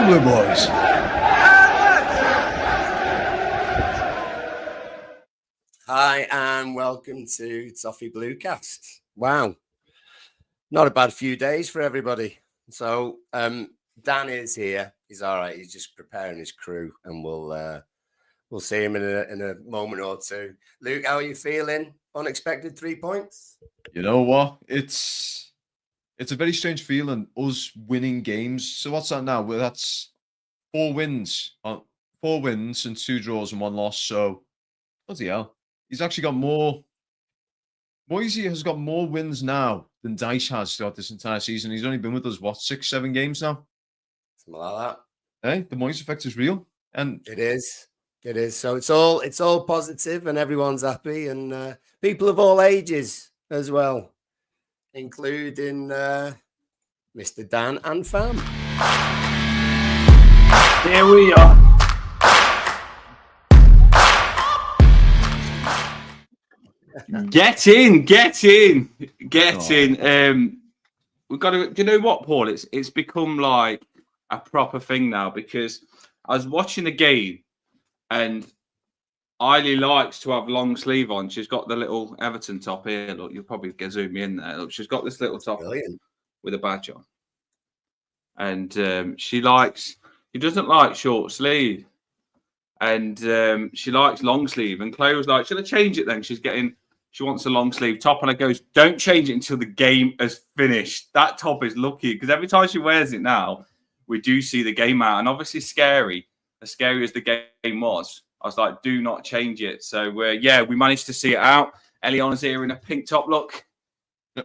Blue Boys. Hi and welcome to Toffee Bluecast. Wow, not a bad few days for everybody. So Dan is here. He's all right. He's just preparing his crew, and we'll see him in a moment or two. Luke, how are you feeling? Unexpected 3 points. You know what? It's a very strange feeling. Us winning games. So what's that now? Well, that's 4 wins. 4 wins and 2 draws and 1 loss. So bloody hell. He's actually got more. Moisey has got more wins now than Dice has throughout this entire season. He's only been with us, what, 6, 7 games now? Something like that. Hey, the Moise effect is real. And it is. It is. So it's all positive and everyone's happy, and people of all ages as well, including Mr. Dan and Fam. Here we are. Get in. We've got to. Do you know what, Paul? It's become like a proper thing now, because I was watching the game, and Eiley likes to have long sleeve on. She's got the little Everton top here. Look, you'll probably get zoom me in there. Look, she's got this little top with a badge on, and she doesn't like short sleeve, and she likes long sleeve. And Chloe was like, "Should I change it then?" She wants a long sleeve top, and I goes, "Don't change it until the game has finished. That top is lucky, because every time she wears it now, we do see the game out, and obviously as scary as the game was, I was like, do not change it." So we managed to see it out. Eliana's here in a pink top look,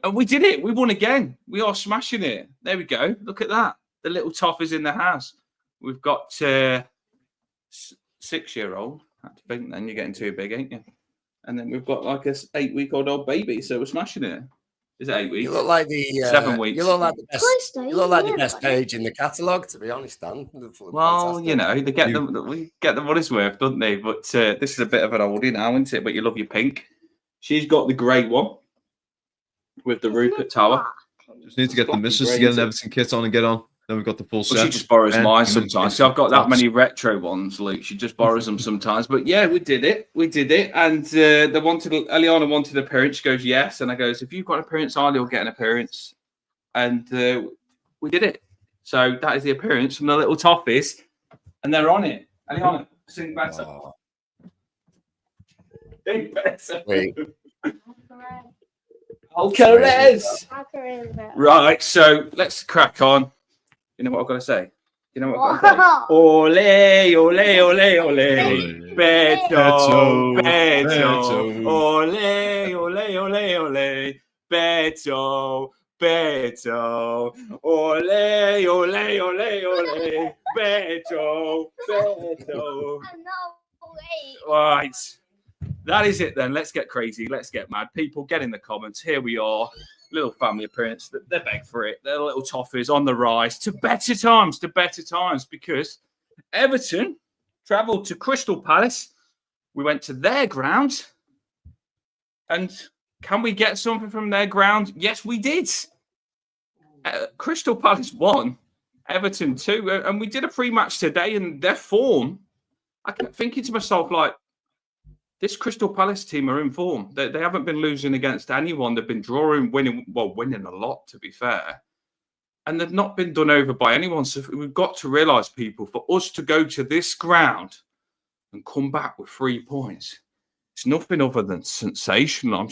and we did it. We won again. We are smashing it. There we go. Look at that. The little toff is in the house. We've got 6-year-old. I have to think then you're getting too big, ain't you? And then we've got like a 8-week-old old baby, so we're smashing it. Is it 8 weeks? You look like the 7 weeks. You look like the best page in the catalogue, to be honest, Dan. Well, fantastic. You know, we get the money's worth, don't they? But this is a bit of an oldie now, isn't it? But you love your pink. She's got the grey one with the Rupert Tower. Just need to get the missus to get an Everton kit on and get on. Then we've got the full set. She just borrows mine sometimes. So I've got that many retro ones, Luke. She just borrows them sometimes. But yeah, we did it. And Eliana wanted an appearance. She goes, yes. And I goes, if you've got an appearance, I'll get an appearance. And we did it. So that is the appearance from the little Toffees. And they're on it. Eliana, sing better. Oh. Sing better. Wait. Alcaraz. Right, so let's crack on. You know what I've got to say? You know what I've got to say? Ole, ole, ole, ole. Beto, Beto. Ole, ole, ole, ole. Beto, Beto. Ole, ole, ole, ole. Beto, Beto. Right. That is it then. Let's get crazy. Let's get mad. People, get in the comments. Here we are. Little family appearance. They beg for it. Their little Toffees on the rise to better times, because Everton travelled to Crystal Palace. We went to their ground. And can we get something from their ground? Yes, we did. Crystal Palace won. Everton 2. And we did a pre-match today, and their form, I kept thinking to myself, like, this Crystal Palace team are in form. They haven't been losing against anyone. They've been winning a lot, to be fair. And they've not been done over by anyone. So we've got to realise, people, for us to go to this ground and come back with 3 points, it's nothing other than sensational.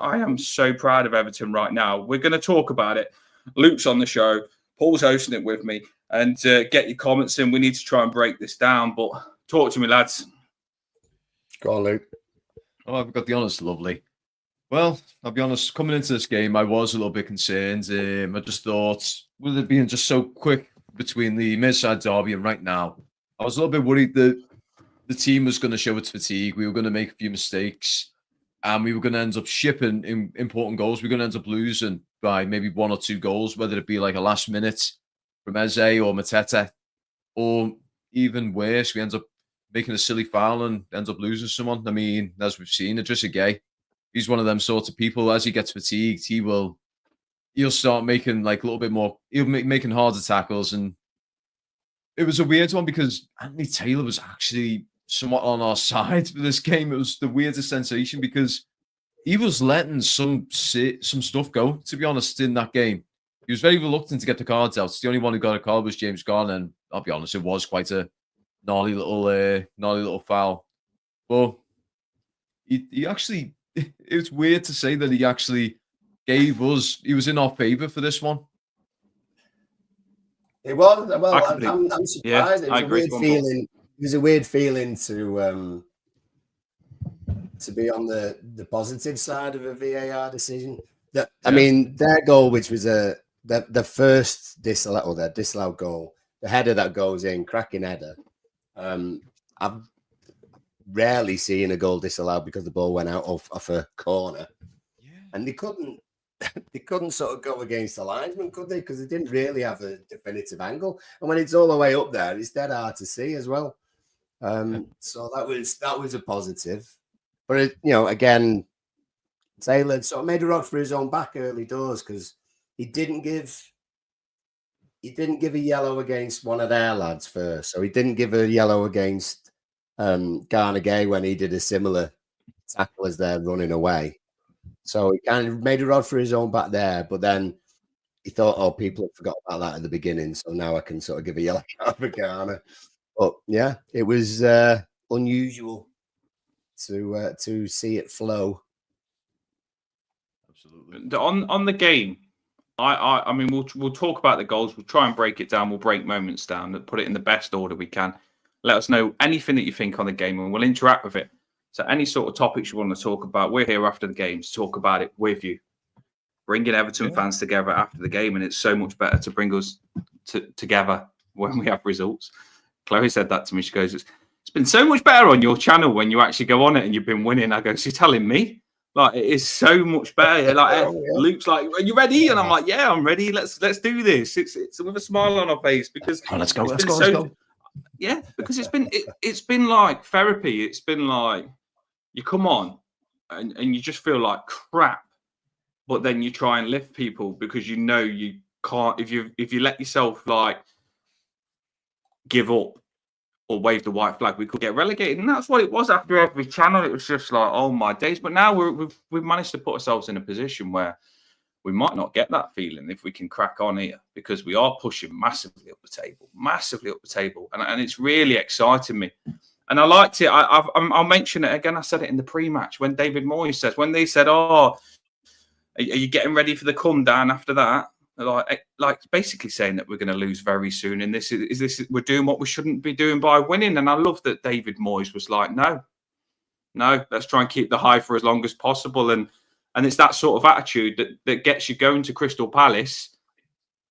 I am so proud of Everton right now. We're going to talk about it. Luke's on the show. Paul's hosting it with me. And get your comments in. We need to try and break this down. But talk to me, lads. Go on, Luke. Oh, I've got the honest, lovely. Well, I'll be honest, coming into this game, I was a little bit concerned. I just thought, with it being just so quick between the Merseyside derby and right now, I was a little bit worried that the team was going to show its fatigue. We were going to make a few mistakes, and we were going to end up shipping important goals. We were going to end up losing by maybe 1 or 2 goals, whether it be like a last minute from Eze or Mateta, or even worse, we end up making a silly foul and ends up losing someone. I mean, as we've seen, Idrissa Gueye, he's one of them sorts of people. As he gets fatigued, he'll start making like a little bit more. He'll making harder tackles, and it was a weird one because Anthony Taylor was actually somewhat on our side for this game. It was the weirdest sensation because he was letting some stuff go, to be honest, in that game. He was very reluctant to get the cards out. The only one who got a card was James Garner, and I'll be honest, it was quite a gnarly little foul. But he actually, it's weird to say that he actually he was in our favour for this one. It was. Well, I'm surprised. Yeah, it was a weird feeling. It was a weird feeling to be on the positive side of a VAR decision. I mean, their goal, which was the first disallowed goal, the header that goes in, cracking header. I've rarely seen a goal disallowed because the ball went out off a corner, and they couldn't sort of go against the linesman, could they? Because they didn't really have a definitive angle, and when it's all the way up there, it's dead hard to see as well. So that was a positive. But again, Taylor sort of made a rod for his own back early doors because he didn't give a yellow against one of their lads first. So he didn't give a yellow against Garner Gay when he did a similar tackle as they're running away. So he kind of made a rod for his own back there, but then he thought, oh, people have forgot about that at the beginning, so now I can sort of give a yellow card for Garner. But yeah, it was unusual to see it flow. Absolutely. On the game, I mean, we'll talk about the goals. We'll try and break it down. We'll break moments down and put it in the best order we can. Let us know anything that you think on the game, and we'll interact with it. So any sort of topics you want to talk about, we're here after the game to talk about it with you. Bringing Everton fans together after the game, and it's so much better to bring us together when we have results. Chloe said that to me. She goes, it's been so much better on your channel when you actually go on it and you've been winning. I go, she's telling me? Like, it is so much better. Like, Luke's like, are you ready? And I'm like, yeah, I'm ready. Let's do this. It's with a smile on our face because let's go. Yeah, because it's been like therapy. It's been like you come on and you just feel like crap, but then you try and lift people because you know you can't if you let yourself like give up or wave the white flag, we could get relegated. And that's what it was after every channel. It was just like, oh my days. But now we've managed to put ourselves in a position where we might not get that feeling if we can crack on here, because we are pushing massively up the table. And it's really exciting me. And I liked it. I'll mention it again. I said it in the pre-match when David Moyes says, when they said, oh, are you getting ready for the come down after that? Like basically saying that we're going to lose very soon. And this we're doing what we shouldn't be doing by winning. And I love that David Moyes was like, no, let's try and keep the high for as long as possible. And it's that sort of attitude that gets you going to Crystal Palace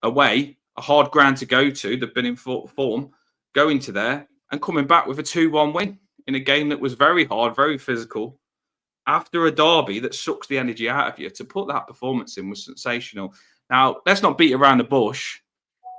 away, a hard ground to go to. They've been in form, going to there and coming back with a 2-1 win in a game that was very hard, very physical. After a derby that sucks the energy out of you, to put that performance in was sensational. Now, let's not beat around the bush.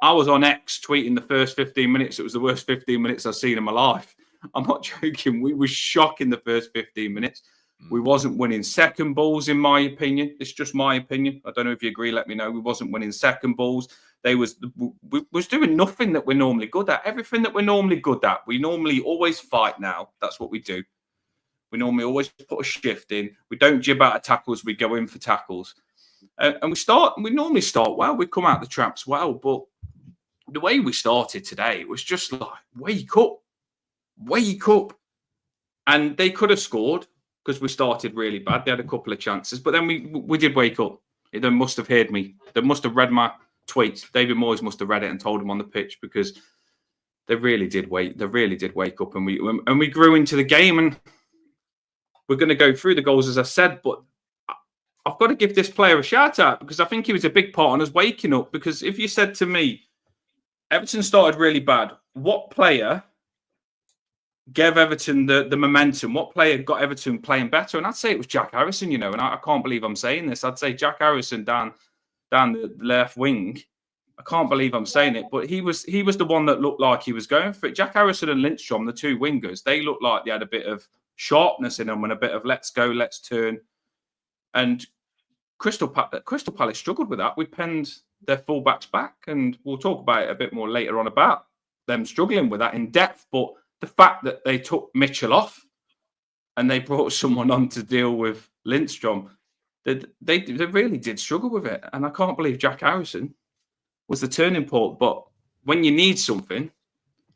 I was on X tweeting the first 15 minutes. It was the worst 15 minutes I've seen in my life. I'm not joking. We were shocking the first 15 minutes. We wasn't winning second balls, in my opinion. It's just my opinion. I don't know if you agree. Let me know. We wasn't winning second balls. We was doing nothing that we're normally good at. Everything that we're normally good at. We normally always fight now. That's what we do. We normally always put a shift in. We don't jib out of tackles. We go in for tackles. And we normally start well. We come out the traps well. But the way we started today, it was just like, wake up. And they could have scored because we started really bad. They had a couple of chances. But then we did wake up. They must have heard me. They must have read my tweets. David Moyes must have read it and told them on the pitch, because they really did wake up. And we grew into the game. And we're going to go through the goals, as I said, but I've got to give this player a shout out because I think he was a big part on us waking up. Because if you said to me, Everton started really bad, what player gave Everton the momentum? What player got Everton playing better? And I'd say it was Jack Harrison, and I can't believe I'm saying this. I'd say Jack Harrison down the left wing. I can't believe I'm saying it, but he was the one that looked like he was going for it. Jack Harrison and Lindstrom, the two wingers, they looked like they had a bit of sharpness in them and a bit of let's go, let's turn. And Crystal Palace struggled with that. We penned their fullbacks back, and we'll talk about it a bit more later on about them struggling with that in depth. But the fact that they took Mitchell off and they brought someone on to deal with Lindstrom, they really did struggle with it. And I can't believe Jack Harrison was the turning point. But when you need something,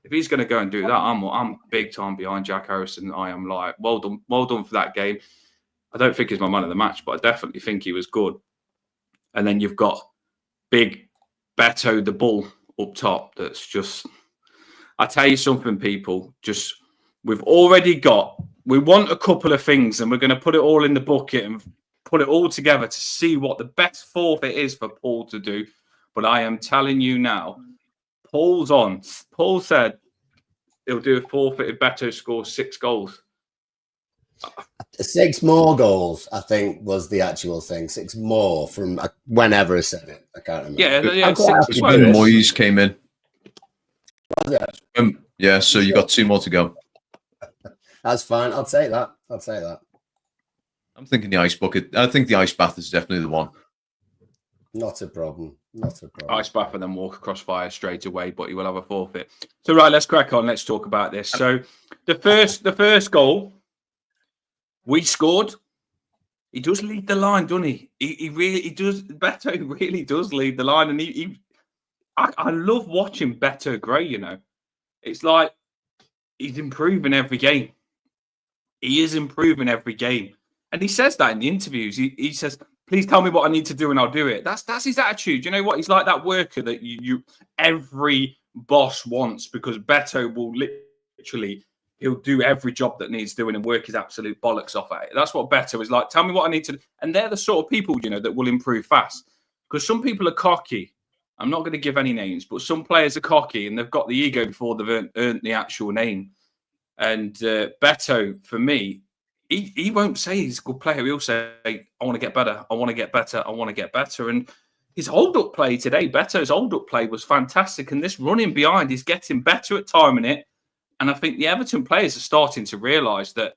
if he's going to go and do that, I'm big time behind Jack Harrison. I am like, well done for that game. I don't think he's my man of the match, but I definitely think he was good. And then you've got big Beto the Bull up top. That's just, I tell you something, people. Just we want a couple of things, and we're going to put it all in the bucket and put it all together to see what the best forfeit is for Paul to do. But I am telling you now, Paul's on. Paul said he'll do a forfeit if Beto scores 6 goals. 6 more goals, I think, was the actual thing. 6 more from whenever I said it. I can't remember. Yeah, 6 when Moyes came in. Yeah. Yeah, so you got 2 more to go. That's fine. I'll take that. I'm thinking the ice bucket. I think the ice bath is definitely the one. Not a problem. Ice bath and then walk across fire straight away, but he will have a forfeit. So right, let's crack on. Let's talk about this. So the first goal we scored. He does lead the line, doesn't he? He really does. Beto really does lead the line, and I love watching Beto Gray. You know, it's like he's improving every game. He is improving every game, and he says that in the interviews. He says, "Please tell me what I need to do, and I'll do it." That's his attitude. You know what? He's like that worker that you every boss wants, because Beto will literally. He'll do every job that needs doing and work his absolute bollocks off at it. That's what Beto is like. Tell me what I need to do. And they're the sort of people, you know, that will improve fast. Because some people are cocky. I'm not going to give any names, but some players are cocky and they've got the ego before they've earned the actual name. And Beto, for me, he won't say he's a good player. He'll say, I want to get better. I want to get better. I want to get better. And his hold-up play today, Beto's hold-up play was fantastic. And this running behind is getting better at timing it. And I think the Everton players are starting to realise that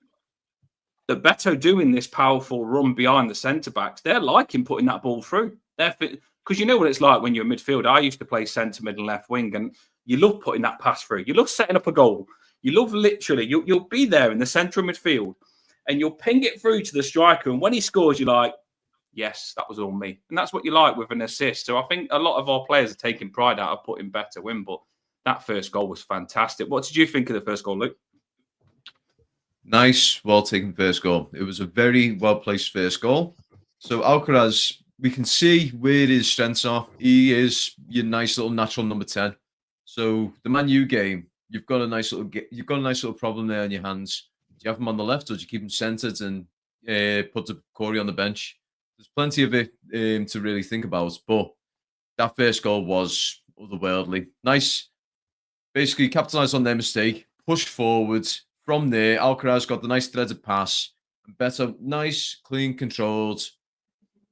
Beto doing this powerful run behind the centre-backs, they're liking putting that ball through. Because you know what it's like when you're a midfielder. I used to play centre, mid and left wing, and you love putting that pass through. You love setting up a goal. You love literally, you'll be there in the centre of midfield, and you'll ping it through to the striker. And when he scores, you're like, yes, that was all me. And that's what you like with an assist. So I think a lot of our players are taking pride out of putting Beto in, but that first goal was fantastic. What did you think of the first goal, Luke? Nice, well-taken first goal. It was a very well-placed first goal. So Alcaraz, we can see where his strengths are. He is your nice little natural number 10. So the Man U game, you've got a nice little problem there on your hands. Do you have him on the left, or do you keep him centered and put Corey on the bench? There's plenty of it to really think about. But that first goal was otherworldly. Nice. Basically, capitalised on their mistake, pushed forward. From there, Alcaraz got the nice threaded pass. And Beto, nice, clean, controlled.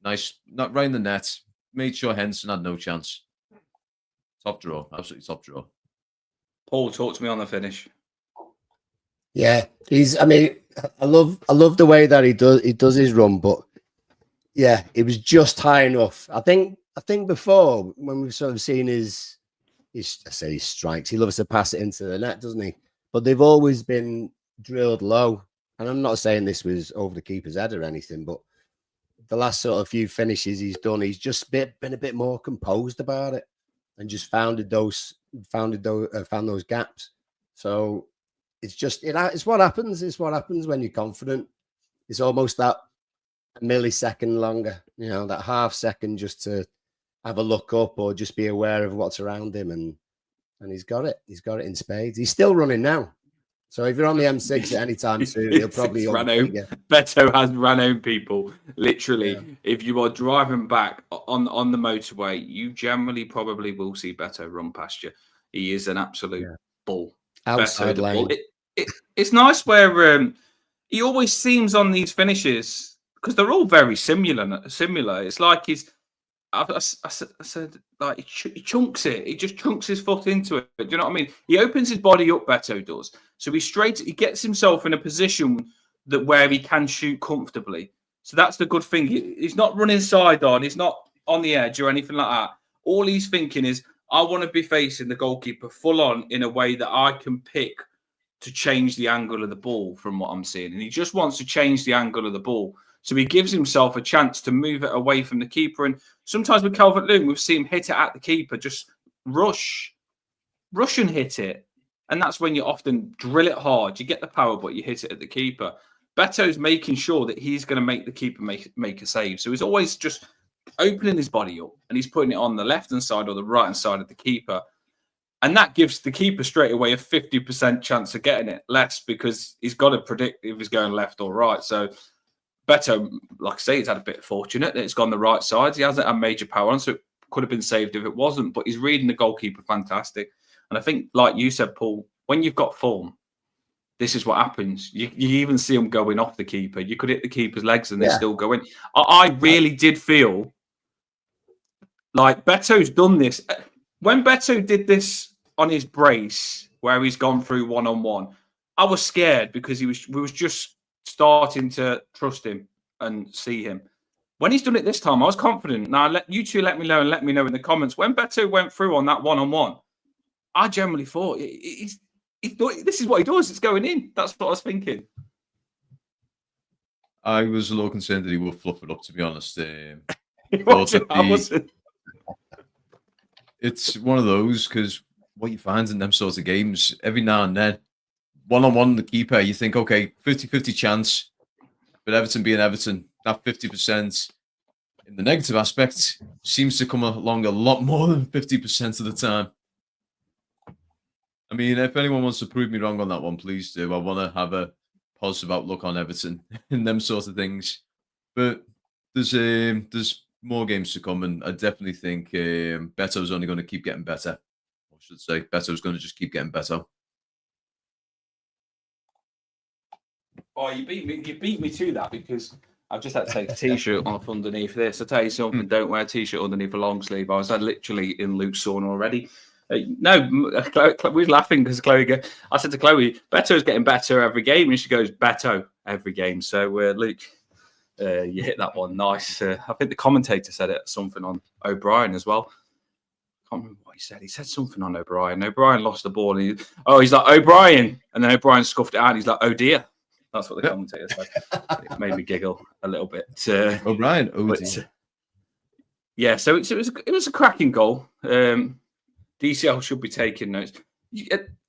Nice, not right in the net. Made sure Henderson had no chance. Top draw, absolutely top draw. Paul, talk to me on the finish. Yeah, I love the way that he does his run, but yeah, it was just high enough. I think before, when we've sort of seen his strikes, he loves to pass it into the net, doesn't he? But they've always been drilled low. And I'm not saying this was over the keeper's head or anything, but the last sort of few finishes he's done, he's just been a bit more composed about it and just found those gaps. So it's just it's what happens. It's what happens when you're confident. It's almost that millisecond longer, you know, that half second just to have a look up or just be aware of what's around him, and he's got it. He's got it in spades. He's still running now. So if you're on the M6 at any time soon, he'll probably overtake you. Beto has ran home people. Literally, Yeah. If you are driving back on the motorway, you generally probably will see Beto run past you. He is an absolute bull. Outside Beto, lane. It's nice where he always seems on these finishes, because they're all very similar. It's like I said, like he chunks it. He just chunks his foot into it. Do you know what I mean? He opens his body up. Beto does. So he gets himself in a position where he can shoot comfortably. So that's the good thing. He's not running side on. He's not on the edge or anything like that. All he's thinking is, I want to be facing the goalkeeper full on in a way that I can pick to change the angle of the ball from what I'm seeing. And he just wants to change the angle of the ball. So he gives himself a chance to move it away from the keeper. And sometimes with Calvert-Lewin, we've seen him hit it at the keeper, just rush and hit it. And that's when you often drill it hard. You get the power, but you hit it at the keeper. Beto's making sure that he's going to make the keeper make a save. So he's always just opening his body up and he's putting it on the left-hand side or the right-hand side of the keeper. And that gives the keeper straight away a 50% chance of getting it, less because he's got to predict if he's going left or right. So Beto, like I say, he's had a bit fortunate that it's gone the right side. He hasn't had major power on, so it could have been saved if it wasn't. But he's reading the goalkeeper fantastic. And I think, like you said, Paul, when you've got form, this is what happens. You even see them going off the keeper. You could hit the keeper's legs and they still go in. I really did feel like Beto's done this. When Beto did this on his brace, where he's gone through one-on-one, I was scared because we was just starting to trust him and see him. When he's done it this time, I was confident. Now, you two let me know and let me know in the comments. When Beto went through on that one-on-one, I generally thought he thought this is what he does. It's going in. That's what I was thinking. I was a little concerned that he would fluff it up, to be honest. I wasn't. It's one of those, because what you find in them sorts of games, every now and then, one-on-one the keeper, you think, okay, 50-50 chance, but Everton being Everton, that 50% in the negative aspect seems to come along a lot more than 50% of the time. I mean, if anyone wants to prove me wrong on that one, please do. I want to have a positive outlook on Everton and them sorts of things. But there's more games to come, and I definitely think Beto's only going to keep getting better. I should say Beto's going to just keep getting better. Oh, you beat me to that, because I've just had to take a t-shirt off underneath this. I tell you something, don't wear a t-shirt underneath a long sleeve. I was literally in Luke's sauna already. No, we were laughing because Chloe. I said to Chloe, Beto's getting better every game, and she goes, Beto every game. So Luke, you hit that one nice. I think the commentator said it, something on O'Brien as well. I can't remember what he said. He said something on O'Brien. O'Brien lost the ball. And he's like, O'Brien. And then O'Brien scuffed it out. And he's like, oh dear. That's what the commentator said. It made me giggle a little bit. O'Brien, oh dear. Yeah, so it was a cracking goal. DCL should be taking notes.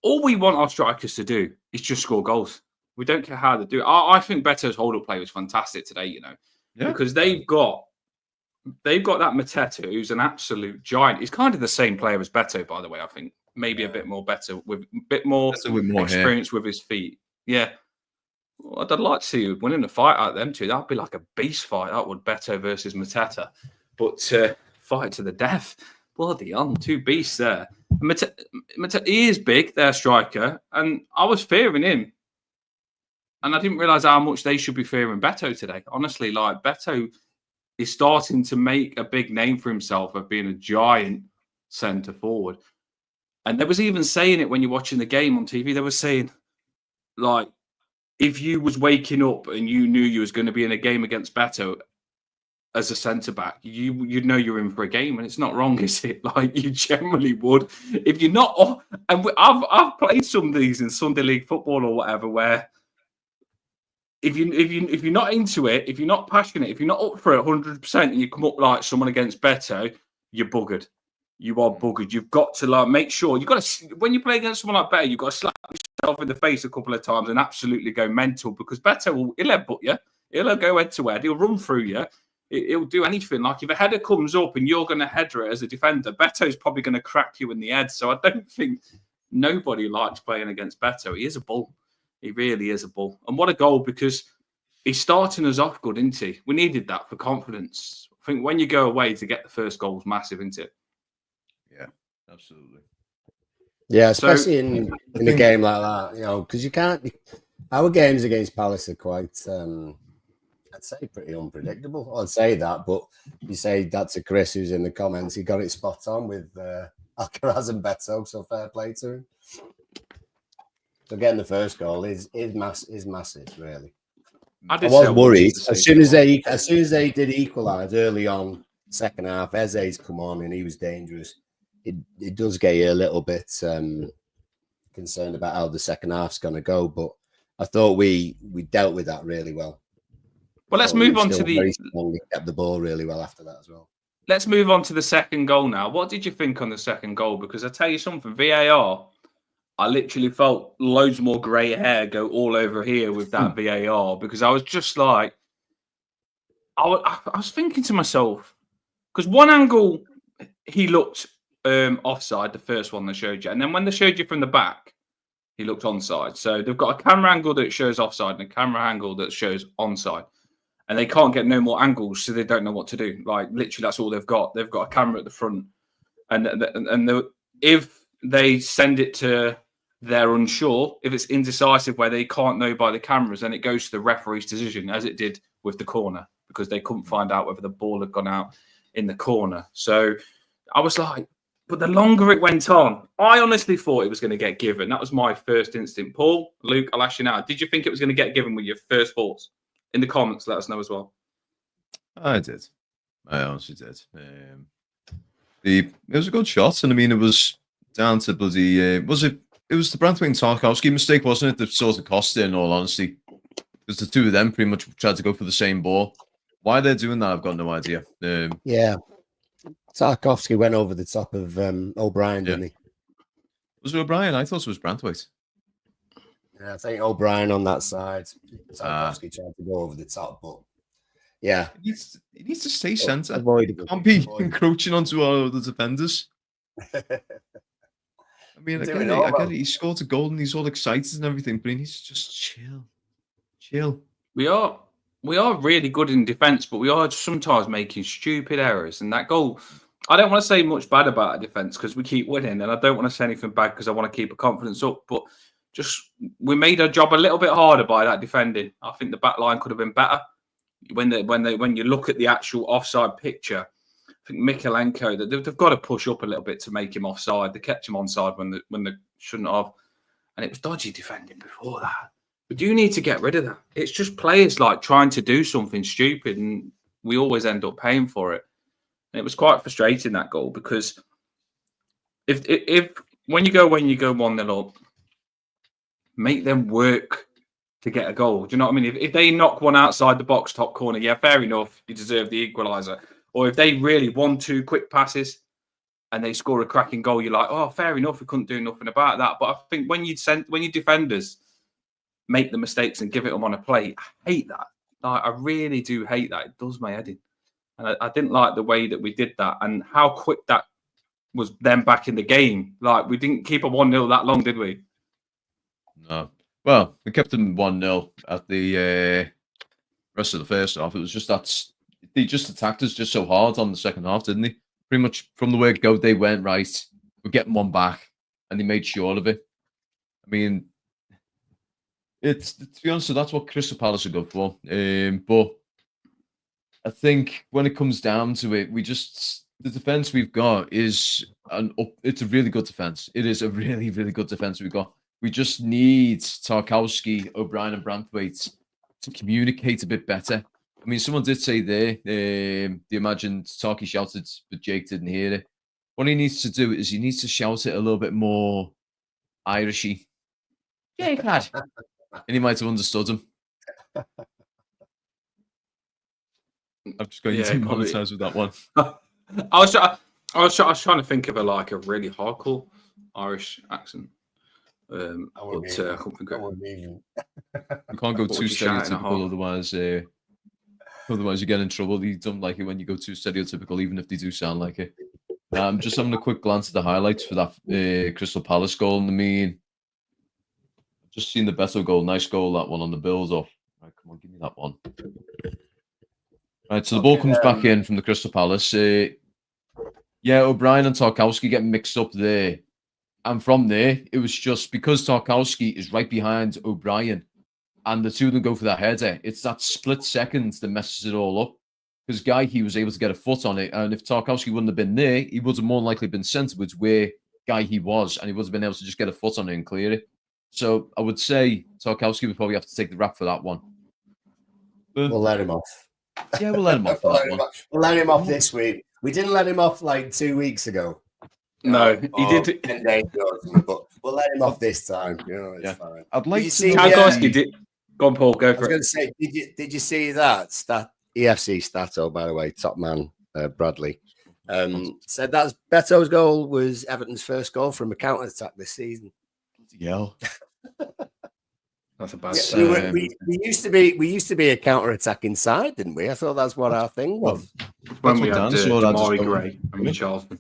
All we want our strikers to do is just score goals. We don't care how they do it. I think Beto's hold-up play was fantastic today, because they've got that Mateta, who's an absolute giant. He's kind of the same player as Beto, by the way. I think maybe a bit more better, with a bit more experience with his feet. Yeah. Well, I'd like to see you winning a fight out of them two. That'd be like a beast fight. That would Beto versus Mateta. But fight to the death. Bloody on, two beasts there. He is big, their striker, and I was fearing him. And I didn't realise how much they should be fearing Beto today. Honestly, like, Beto is starting to make a big name for himself of being a giant centre forward. And they was even saying it when you're watching the game on TV. They were saying, like, if you was waking up and you knew you was going to be in a game against Beto as a centre-back, you'd know you're in for a game, and it's not wrong, is it? Like, you generally would. If you're not... And I've played some of these in Sunday League football or whatever, where if you're not into it, if you're not passionate, if you're not up for it 100%, and you come up like someone against Beto, you're buggered. You are buggered. You've got to, like, make sure... You've got to... When you play against someone like Beto, you've got to slap yourself in the face a couple of times and absolutely go mental, because Beto he'll headbutt you. He'll go head-to-head. He'll run through you. He'll do anything. Like, if a header comes up and you're going to header it as a defender, Beto's probably going to crack you in the head. So I don't think nobody likes playing against Beto. He is a bull. He really is a bull. And what a goal, because he's starting us off good, isn't he? We needed that for confidence. I think when you go away to get the first goal is massive, isn't it? Yeah, absolutely. Yeah, especially in a game like that, because you can't... Our games against Palace are quite... I'd say pretty unpredictable. I'd say that, but you say that to Chris, who's in the comments. He got it spot on with Alcaraz and Beto, so fair play to him. So getting the first goal is massive, really. I was worried as soon as they did equalise early on, second half. Eze's come on and he was dangerous. it does get you a little bit concerned about how the second half's going to go. But I thought we dealt with that really well. Well, let's Thought we move were on still to very strong. We kept the ball really well after that as well. Let's move on to the second goal now. What did you think on the second goal? Because I tell you something, VAR, I literally felt loads more grey hair go all over here with that VAR, because I was just like, I was thinking to myself, because one angle he looked offside, the first one they showed you, and then when they showed you from the back, he looked onside. So they've got a camera angle that shows offside and a camera angle that shows onside. And they can't get no more angles, so they don't know what to do. Like, literally, that's all they've got. They've got a camera at the front. If they send it to they're unsure, if it's indecisive where they can't know by the cameras, then it goes to the referee's decision, as it did with the corner, because they couldn't find out whether the ball had gone out in the corner. So I was like, but the longer it went on, I honestly thought it was going to get given. That was my first instinct. Paul, Luke, I'll ask you now. Did you think it was going to get given with your first thoughts? In the comments, let us know as well. I did. I honestly did. It was a good shot, and I mean, it was down to bloody. It was the Branthwaite and Tarkowski mistake, wasn't it? That sort of cost it, in all honesty, because the two of them pretty much tried to go for the same ball. Why they're doing that, I've got no idea. Yeah, Tarkowski went over the top of O'Brien, didn't he? Was it O'Brien? I thought it was Branthwaite. Yeah, I think O'Brien on that side. Tarkowski tried to go over the top, but yeah. He needs to stay centre. Avoidable. Can't be encroaching onto our other defenders. I mean, I get it. He scored a goal and he's all excited and everything, but he needs to just chill. We are really good in defence, but we are sometimes making stupid errors. And that goal, I don't want to say much bad about our defence because we keep winning, and I don't want to say anything bad because I want to keep the confidence up, but just we made our job a little bit harder by that defending. I think the back line could have been better. When you look at the actual offside picture, I think Mikalenko, they've got to push up a little bit to make him offside. They kept him onside when they shouldn't have, and it was dodgy defending before that. We do need to get rid of that. It's just players like trying to do something stupid, and we always end up paying for it. And it was quite frustrating, that goal, because if when you go 1-0 up, make them work to get a goal. Do you know what I mean? If they knock one outside the box top corner, yeah, fair enough, you deserve the equaliser. Or if they really 1-2 quick passes and they score a cracking goal, you're like, oh, fair enough, we couldn't do nothing about that. But I think when you defenders make the mistakes and give it them on a plate, I hate that. Like, I really do hate that. It does my head in. And I didn't like the way that we did that and how quick that was then back in the game. Like, we didn't keep a 1-0 that long, did we? No. Well, we kept them 1-0 at the rest of the first half. It was just that they just attacked us just so hard on the second half, didn't they? Pretty much from the word go, they went, right, we're getting one back, and they made sure of it. I mean, it's, to be honest, that's what Crystal Palace are good for. But I think when it comes down to it, the defense we've got is it's a really good defense. It is a really, really good defense we've got. We just need Tarkowski, O'Brien, and Branthwaite to communicate a bit better. I mean, someone did say there, they imagined Tarky shouted, but Jake didn't hear it. What he needs to do is he needs to shout it a little bit more Irishy. Jake lad. And he might have understood him. I'm just going to demonetize with that one. I was trying to think of a really hardcore Irish accent. I couldn't think of it. You can't go too stereotypical, otherwise you get in trouble. You don't like it when you go too stereotypical, even if they do sound like it. I'm just having a quick glance at the highlights for that Crystal Palace goal. And I mean, I've just seen the Beto goal. Nice goal, that one on the build-up. Right, come on, give me that one. Right, so the ball comes back in from the Crystal Palace. Yeah, O'Brien and Tarkowski get mixed up there. And from there, it was just because Tarkowski is right behind O'Brien and the two of them go for that header, it's that split second that messes it all up. Because Guy, was able to get a foot on it. And if Tarkowski wouldn't have been there, he would have more likely been centrewards where Guy was. And he would have been able to just get a foot on it and clear it. So I would say Tarkowski would probably have to take the rap for that one. But we'll let him off. Yeah, we'll let him off for that one. We'll let him off this week. We didn't let him off like 2 weeks ago. No, he did. 10 days ago, but we'll let him off this time. It's Yeah. fine. I'd like you to see know the, Tarkowski did. Go on, Paul. Go I was for going it. to say, did you see that EFC Stato, by the way, top man Bradley said that Beto's goal was Everton's first goal from a counter attack this season. Yell. That's a bad We used to be a counter attacking side, didn't we? I thought that's what our thing was. When That's we what had Dan saw, I just Damari don't- Gray and Richarlison.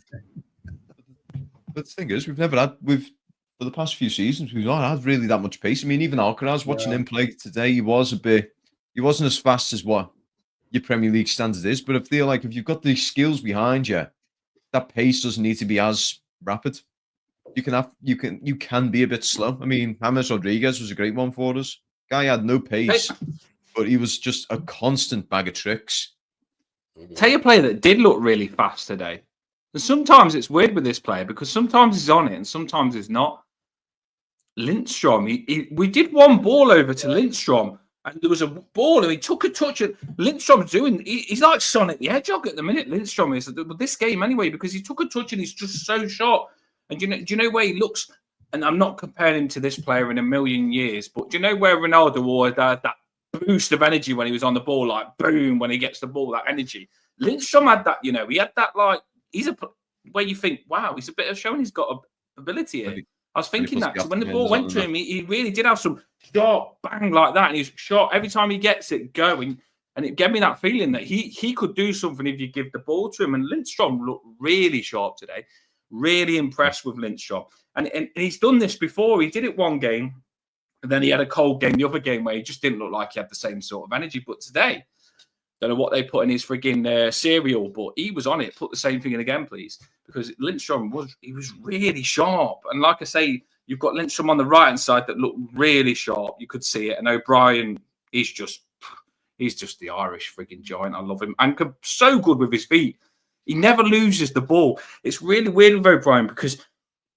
But the thing is, we've never had for the past few seasons, we've not had really that much pace. I mean, even Alcaraz, watching him play today, he wasn't as fast as what your Premier League standard is. But I feel like if you've got the skills behind you, that pace doesn't need to be as rapid. You can be a bit slow. I mean, James Rodriguez was a great one for us. Guy had no pace, but he was just a constant bag of tricks. Tell you a player that did look really fast today. And sometimes it's weird with this player because sometimes he's on it and sometimes he's not. Lindstrom, we did one ball over to Lindstrom and there was a ball and he took a touch and Lindstrom's he's like Sonic the Hedgehog at the minute. Lindstrom is this game anyway because he took a touch and he's just so sharp. And do you know where he looks? And I'm not comparing him to this player in a million years, but do you know where Ronaldo always had that boost of energy when he was on the ball, like boom, when he gets the ball, that energy? Lindstrom had that, he had that, like, where you think, wow, he's a bit of showing he's got ability here. I was thinking that when the ball went to him, he really did have some sharp bang like that. And he's sharp every time he gets it going. And it gave me that feeling that he could do something if you give the ball to him. And Lindstrom looked really sharp today. Really impressed with Lindstrom. And he's done this before. He did it one game. And then he had a cold game the other game where he just didn't look like he had the same sort of energy. But today, don't know what they put in his frigging cereal, but he was on it. Put the same thing in again, please. Because Lindstrom was really sharp. And like I say, you've got Lindstrom on the right-hand side that looked really sharp. You could see it. And O'Brien, he's just the Irish frigging giant. I love him. And so good with his feet. He never loses the ball. It's really weird with O'Brien because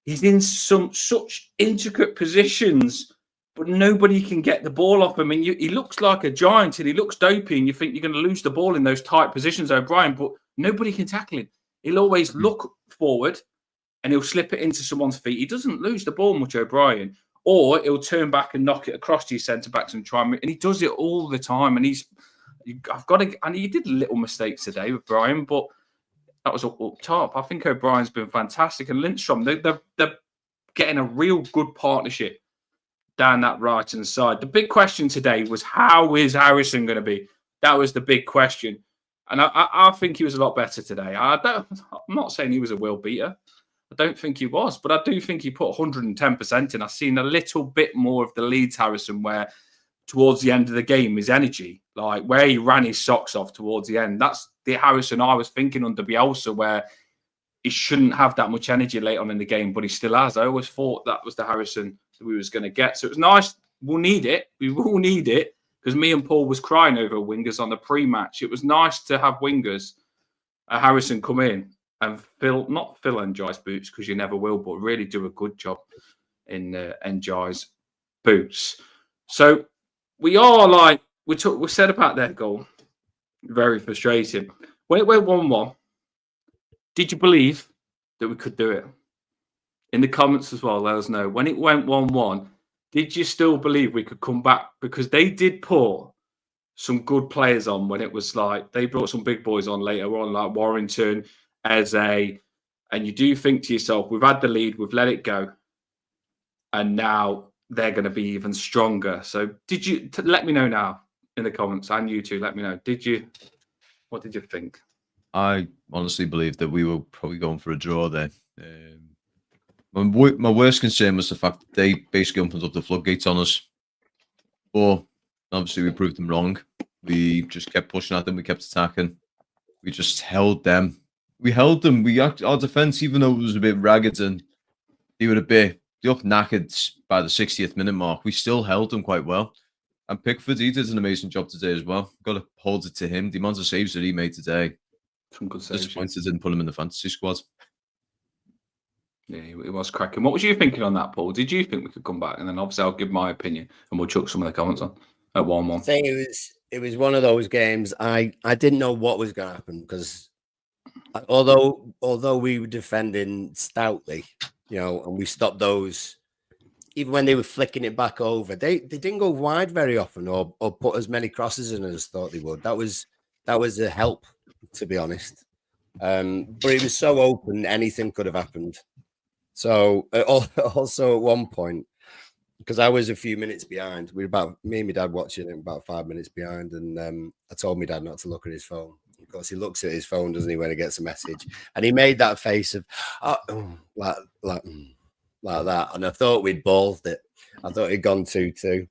he's in such intricate positions, but nobody can get the ball off him. And he looks like a giant and he looks dopey and you think you're going to lose the ball in those tight positions, O'Brien, but nobody can tackle him. He'll always look forward and he'll slip it into someone's feet. He doesn't lose the ball much, O'Brien, or he'll turn back and knock it across to his centre-backs and try and he does it all the time. And he did little mistakes today with Brian, but that was up top. I think O'Brien's been fantastic. And Lindstrom, they're getting a real good partnership down that right-hand side. The big question today was, how is Harrison going to be? That was the big question. And I think he was a lot better today. I'm not saying he was a world beater. I don't think he was. But I do think he put 110% in. I've seen a little bit more of the Leeds Harrison where towards the end of the game, his energy, like where he ran his socks off towards the end, that's the Harrison I was thinking under Bielsa, where he shouldn't have that much energy late on in the game, but he still has. I always thought that was the Harrison that we was going to get. So it was nice. We'll need it. We will need it because me and Paul was crying over wingers on the pre-match. It was nice to have wingers, Harrison come in and not fill Njai's boots because you never will, but really do a good job in Njai's boots. So we are like, we said about their goal, very frustrating. When it went 1-1, did you believe that we could do it? In the comments as well, let us know. When it went 1-1, did you still believe we could come back? Because they did put some good players on when it was like, they brought some big boys on later on, like Warrington, Eze, and you do think to yourself, we've had the lead, we've let it go, and now they're going to be even stronger. So did you, let me know now in the comments, and you too, let me know. What did you think? I honestly believe that we were probably going for a draw there. My worst concern was the fact that they basically opened up the floodgates on us. But obviously we proved them wrong. We just kept pushing at them. We kept attacking. We just held them. We held them. Our defence, even though it was a bit ragged and they looked knackered by the 60th minute mark, we still held them quite well. And Pickford, he did an amazing job today as well. Got to hold it to him. The amount of saves that he made today. Some good saves. Disappointed didn't put him in the fantasy squad. Yeah, it was cracking. What was you thinking on that, Paul? Did you think we could come back? And then obviously I'll give my opinion and we'll chuck some of the comments on at 1-1. I think it was one of those games. I didn't know what was going to happen because Although we were defending stoutly, and we stopped those. Even when they were flicking it back over, they didn't go wide very often or put as many crosses in as thought they would. That was a help, to be honest. But it was so open, anything could have happened. So also at one point, because I was a few minutes behind, me and my dad watching it about 5 minutes behind, and I told my dad not to look at his phone. Of course, he looks at his phone, doesn't he, when he gets a message? And he made that face of like that, and I thought we'd ballsed it. I thought he'd gone 2-2.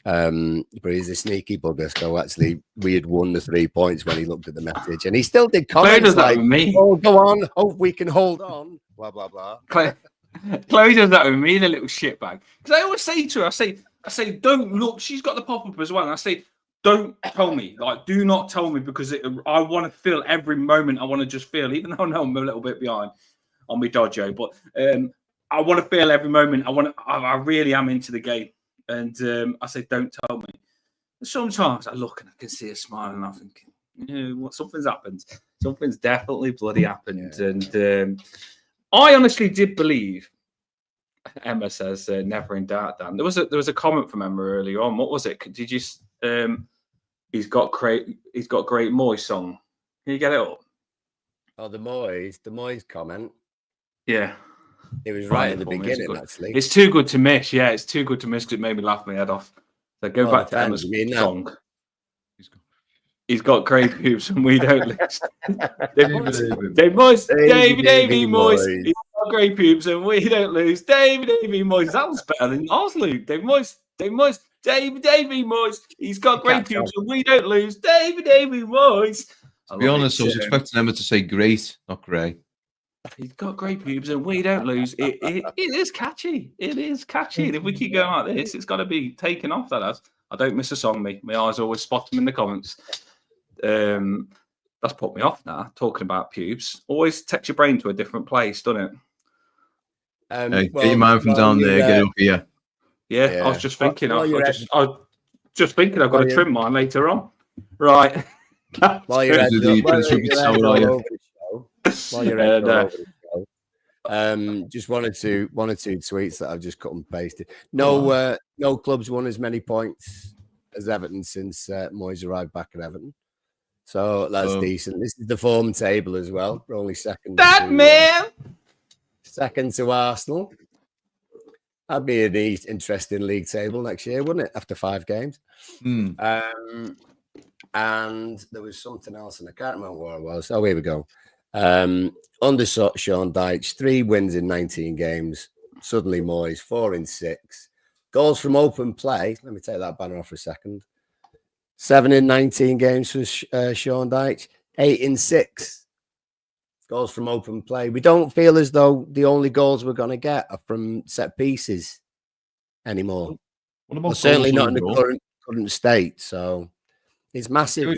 But he's a sneaky bugger. So actually, we had won the 3 points when he looked at the message, and he still did comments like, "Oh, go on, hope we can hold on." Blah blah blah. Chloe does that with me, the little shitbag. Because I always say to her, I say, don't look. She's got the pop up as well, and I say, don't tell me. Like, do not tell me, because I want to feel every moment. I want to just feel, even though I know I'm a little bit behind on my dojo, but I want to feel every moment. I really am into the game. And I say, don't tell me. Sometimes I look and I can see her smiling, and I'm thinking, something's happened. Something's definitely bloody happened. Yeah. And I honestly did believe. Emma says, "Never in doubt." Dan, there was a comment from Emma earlier on. What was it? Did you? He's got great Moyes song. Can you get it up? Oh, the Moyes comment. Yeah. It was right at the beginning, actually. It's too good to miss. Yeah, it's too good to miss because it made me laugh my head off. So go back to Emma's song. He's got great pubes and we don't list. Davey Moyes. He's got great pubes and we don't lose. Davey Moyes. That was better than ours, Luke. Davey Moyes. Davey Moyes. He's got great pubes and we don't lose. Davey Moyes. To be honest, I was expecting Emma to say great, not grey. He's got great pubes and we don't lose. It is catchy. It is catchy. And if we keep going like this, it's got to be taken off. That has. I don't miss a song, me. My eyes always spot them in the comments. That's put me off now, talking about pubes. Always takes your brain to a different place, doesn't it? Get your mind from down there, get up here. Yeah, I was just thinking. I was just thinking I've got to trim mine later on. Right. While you're at While you're over the show, just one or two tweets that I've just cut and pasted. No clubs won as many points as Everton since Moyes arrived back at Everton, so that's decent. This is the form table as well. We're only second. Second to Arsenal. That'd be an interesting league table next year, wouldn't it? After 5 games. And there was something else, and I can't remember what it was. Oh, here we go. Under Sean Dyche, 3 wins in 19 games. Suddenly Moyes, 4 in 6. Goals from open play. Let me take that banner off for a second. 7 in 19 games for Sean Dyche. 8 in 6. Goals from open play. We don't feel as though the only goals we're going to get are from set pieces anymore. What about certainly not in the current state. So it's massive.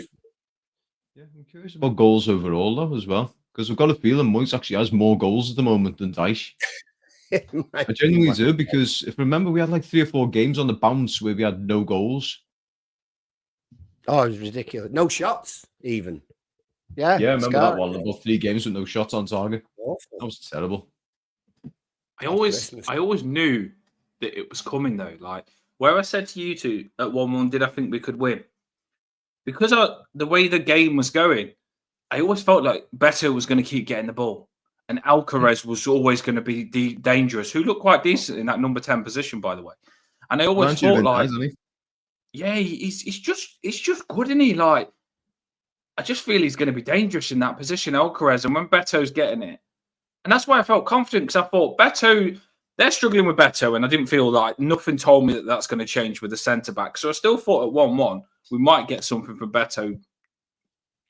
I'm curious about goals overall, though, as well. Because we've got a feeling Moyes actually has more goals at the moment than Dyche. I genuinely do, because if you remember, we had like 3 or 4 games on the bounce where we had no goals. Oh, it was ridiculous. No shots, even. Yeah, I remember that one. About 3 games with no shots on target. Awful. That was terrible. I always knew that it was coming, though. Like, where I said to you two at 1-1, did I think we could win? Because the way the game was going, I always felt like Beto was going to keep getting the ball. And Alcaraz was always going to be dangerous, who looked quite decent in that number 10 position, by the way. And I always thought, like, he's just good, isn't he? Like, I just feel he's going to be dangerous in that position, Alcaraz. And when Beto's getting it, and that's why I felt confident, because I thought they're struggling with Beto, and I didn't feel like nothing told me that that's going to change with the centre back. So I still thought at 1-1 we might get something from Beto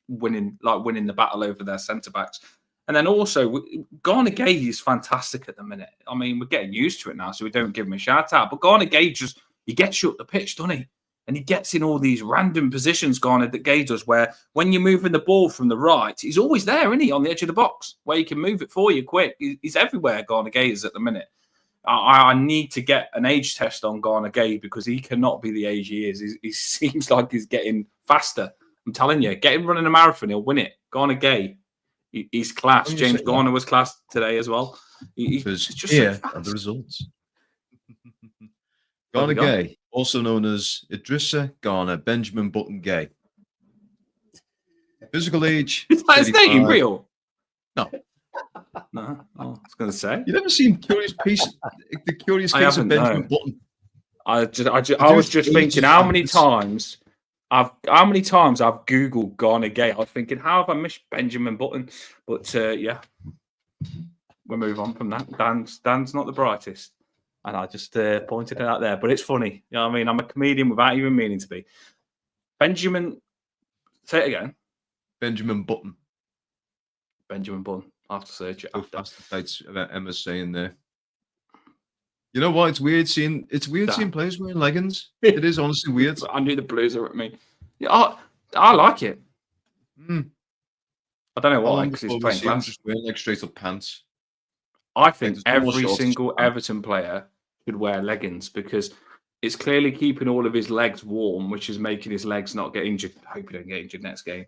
winning the battle over their centre backs. And then also, Garner Gay is fantastic at the minute. I mean, we're getting used to it now, so we don't give him a shout out. But Garner Gay he gets you up the pitch, doesn't he? And he gets in all these random positions, Garner, that Gay does, where when you're moving the ball from the right, he's always there, isn't he, on the edge of the box, where he can move it for you quick. He's everywhere, Garner Gay is at the minute. I need to get an age test on Garner Gay, because he cannot be the age he is. He seems like he's getting faster. I'm telling you, get him running a marathon, he'll win it. Garner Gay He's class. I'm just James saying Garner was class today as well. because It's just here so are the fast. results. Where Garner we gone? Gay, also known as Idrissa Garner Benjamin Button Gay. Physical age, Is that his name 35. real? No. No. Oh, I was going to say. You never seen the Curious I Case of haven't, Benjamin no. Button? I was just thinking how many times I've Googled Garner Gay. I was thinking, how have I missed Benjamin Button? But yeah, we'll move on from that. Dan's not the brightest. And I just pointed it out there. But it's funny. You know what I mean? I'm a comedian without even meaning to be. Benjamin, say it again. Benjamin Button. Benjamin Button. I'll have to search it So after. fast the tights about Emma's saying there. You know what? It's weird seeing players wearing leggings. It is honestly weird. I knew the Blues are at me. Yeah, I like it. Mm. I don't know How why, long because before he's we playing see him class. just wearing like straight up pants? I think there's no more every shorts, single just pants. Everton player should wear leggings because it's clearly keeping all of his legs warm, which is making his legs not get injured. I hope he don't get injured next game.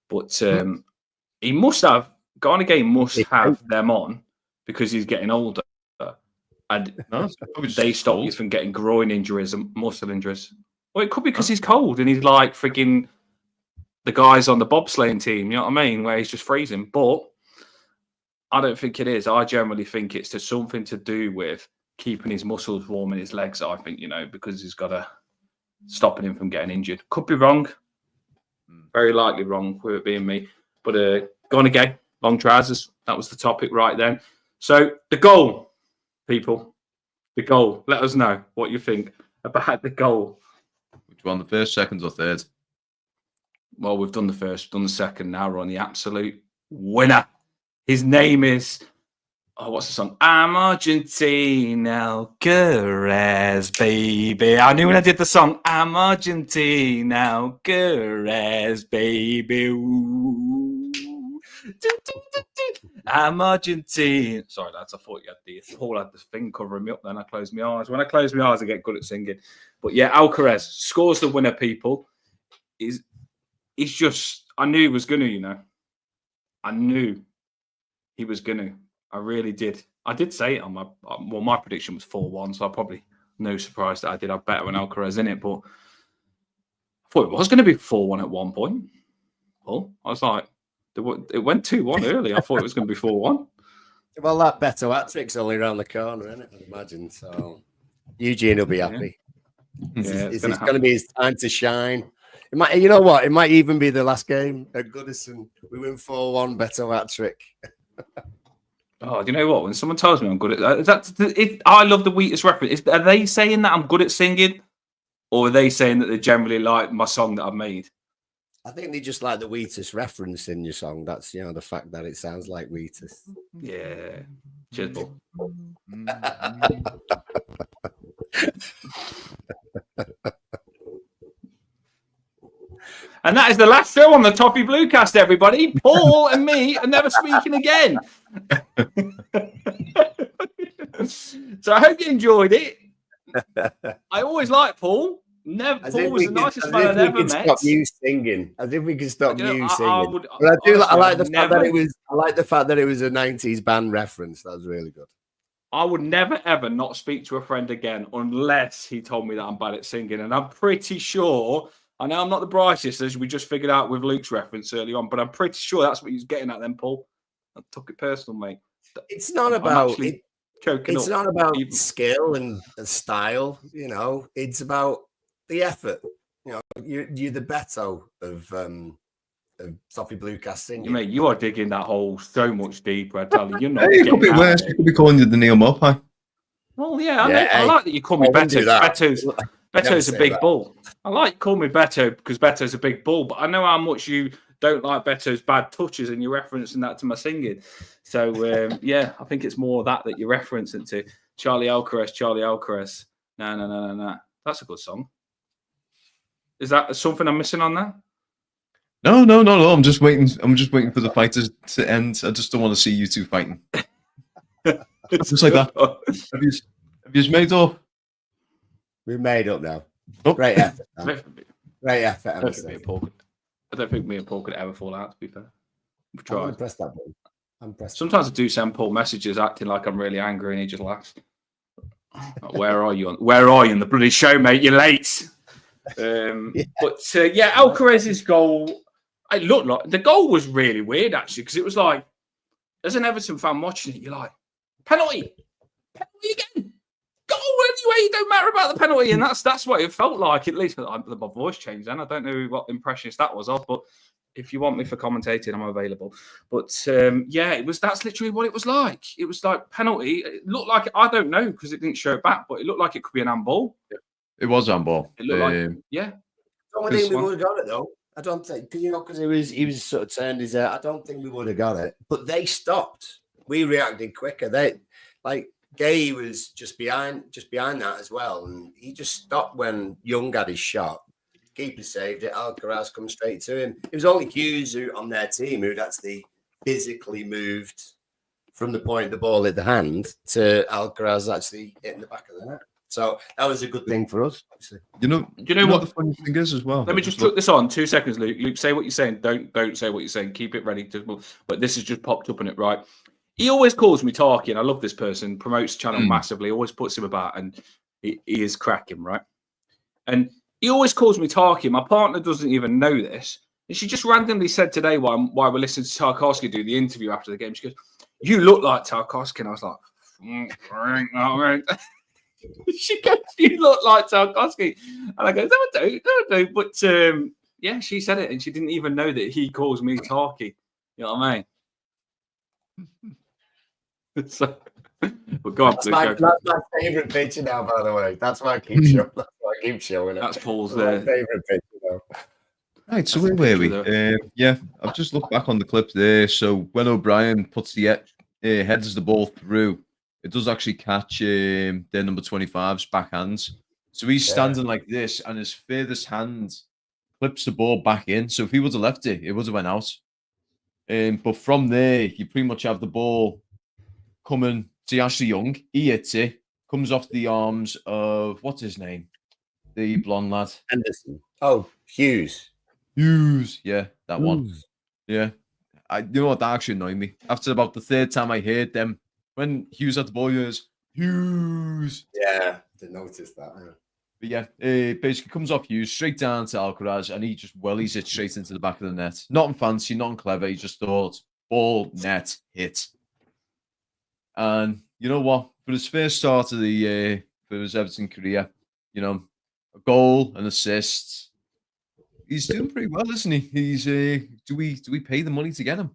But he must have, Garner Gay must have them on because he's getting older. And No, it's probably just they stop cold. you from getting groin injuries and muscle injuries. Well, it could be because he's cold and he's like freaking the guys on the bobsleighing team, you know what I mean, where he's just freezing. But I don't think it is. I generally think it's just something to do with keeping his muscles warm in his legs, I think, because he's got stopping him from getting injured. Could be wrong. Very likely wrong with it being me. But Garner Gay, long trousers. That was the topic right then. So the goal, people. The goal. Let us know what you think about the goal. Which one, the first, second, or third? Well, we've done the first, we've done the second. Now we're on the absolute winner. His name is, what's the song? I'm Argentine, Alcaraz, baby. I knew when I did the song, I'm Argentine, Alcaraz, baby. Ooh. I'm Argentine. Sorry, lads, I thought Paul had the thing covering me up. Then I closed my eyes. When I close my eyes, I get good at singing. But yeah, Alcaraz scores the winner, people. He's just, I knew he was going to, I knew he was going to. I really did. I did say it on my prediction was 4-1, so I probably no surprise that I did have better than Alcaraz in it, but I thought it was going to be 4-1 at one point. Well, I was like, it went 2-1 early. I thought it was going to be 4-1. Well, that Beto hat-trick's only around the corner, isn't it? I'd imagine. So Eugene will be happy. Yeah, It's going to be his time to shine. It might, you know what? It might even be the last game at Goodison. We win 4-1, Beto hat-trick. Oh, do you know what? When someone tells me I'm good at that, I love the Wheatus reference. Are they saying that I'm good at singing, or are they saying that they generally like my song that I've made? I think they just like the Wheatus reference in your song. That's the fact that it sounds like Wheatus. Yeah, cheers, Paul. And that is the last show on the Toffee Bluecast, everybody. Paul and me are never speaking again. So I hope you enjoyed it. I always liked Paul. Paul was the nicest man I've ever met. Stop you singing. As if we could stop you singing. I like the fact that it was. I like the fact that it was a '90s band reference. That was really good. I would never ever not speak to a friend again unless he told me that I'm bad at singing, and I'm pretty sure. I know I'm not the brightest, as we just figured out with Luke's reference early on, but I'm pretty sure that's what he was getting at then, Paul. I took it personal, mate. It's not about choking it's up. not about skill and style, it's about the effort. You're the Beto of Toffee Bluecast singing. Mate, you are digging that hole so much deeper, I tell you. You're not It could be worse. You could be calling you the Neil Mopai. Well, yeah, I like that you call me Beto. Beto's a big bull. I like call me Beto because Beto's a big bull, but I know how much you don't like Beto's bad touches and you're referencing that to my singing. So, yeah, I think it's more that you're referencing to. Charlie Alcaraz. No. That's a good song. Is that something I'm missing on that? No. I'm just waiting for the fight to end. I just don't want to see you two fighting. Just like that. Have you made up? We've made up now. Oh. Great effort. Great effort. I don't think me and Paul could ever fall out, to be fair. We I'm tried. gonna press that button. I'm pressing. Sometimes I do send Paul messages acting like I'm really angry, and he just laughs. Like, where are you? Where are you in the bloody show, mate? You're late. But Alcaraz's goal. It looked like the goal was really weird actually, because it was like, as an Everton fan watching it, you're like, penalty again. Goal anyway. It don't matter about the penalty, and that's what it felt like. At least my voice changed. Then I don't know what impressionist that was of, but if you want me for commentating, I'm available. But it was. That's literally what it was like. It was like penalty. It looked like, I don't know because it didn't show it back, but it looked like it could be an handball. It was handball. It looked like, yeah. I don't think we would have got it though. I don't think, because he was sort of turned his. I don't think we would have got it, but they stopped. We reacted quicker. They Gay was just behind that as well, and he just stopped when Young had his shot. Keeper saved it. Alcaraz comes straight to him. It was only Hughes on their team who'd actually physically moved from the point of the ball at the hand to Alcaraz actually hitting the back of the net. So that was a good thing for us. Obviously. You know what the funny thing is as well? Let me just put this on 2 seconds, Luke. Luke, say what you're saying. Don't say what you're saying. Keep it ready to move. But this has just popped up on it, right? He always calls me Tarky, and I love this person. Promotes the channel massively. Always puts him about, and he is cracking, right? And he always calls me Tarky. My partner doesn't even know this, and she just randomly said today while we're listening to Tarkowski do the interview after the game, she goes, "You look like Tarkowski," and I was like, she goes, "You look like Tarkowski," and I go, "No, I don't." But she said it, and she didn't even know that he calls me Tarky. You know what I mean? So, but go on, that's my favourite picture now, by the way. That's why I keep showing. That's why I keep showing it. That's Paul's favourite picture now. Right, so where were we? I've just looked back on the clip there. So when O'Brien puts the heads the ball through, it does actually catch their number 25's backhands. So he's standing like this, and his furthest hand clips the ball back in. So if he would have left it, it would have went out. But from there, you pretty much have the ball coming to Ashley Young. He hits it, comes off the arms of, what's his name? The blonde lad. Anderson. Oh, Hughes. Yeah, that one. Yeah. You know what? That actually annoyed me. After about the third time I heard them, when Hughes had the ball, he goes, Hughes. Yeah, didn't notice that. Yeah. But yeah, it basically comes off Hughes straight down to Alcaraz, and he just wellies it straight into the back of the net. Nothing fancy, nothing clever. He just thought, ball, net, hit. And you know what? For his first start of the for his Everton career, a goal, an assist. He's doing pretty well, isn't he? He's do we pay the money to get him?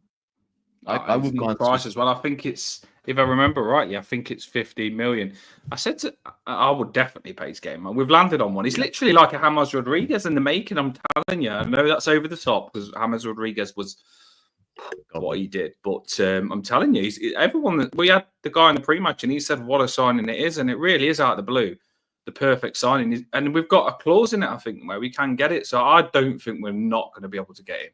I wouldn't mind price as well. I think it's, if I remember rightly, I think it's 15 million. I said I would definitely pay his game. We've landed on one. He's literally like a James Rodriguez in the making. I'm telling you. I know that's over the top because James Rodriguez was what he did, but I'm telling you, we had the guy in the pre-match, and he said what a signing it is, and it really is out of the blue, the perfect signing. And we've got a clause in it, I think, where we can get it. So I don't think we're not going to be able to get him.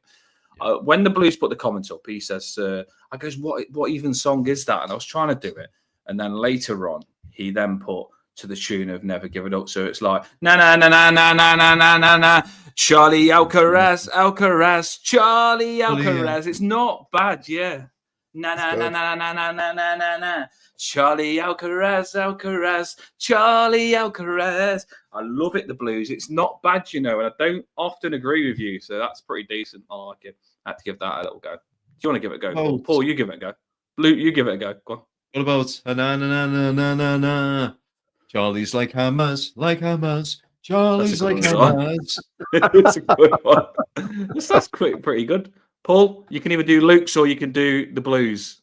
When the Blues put the comments up, he says, I goes, what even song is that? And I was trying to do it. And then later on, he then put to the tune of Never Give It Up. So it's like, na na na na na na na na na na, Charlie Alcaraz, Charlie Alcaraz. It's not bad, yeah. Na na na na na na na na na na, Charlie Alcaraz, Charlie Alcaraz. I love it, the Blues. It's not bad, and I don't often agree with you, so that's pretty decent. I like it. I had to give that a little go. Do you want to give it a go? Paul, you give it a go. Luke, you give it a go. Go on. What about na na na na na na na? Charlie's like Hammers, Charlie's like Hammers. That's a good one. That's pretty good. Paul, you can either do Luke's or you can do the Blues.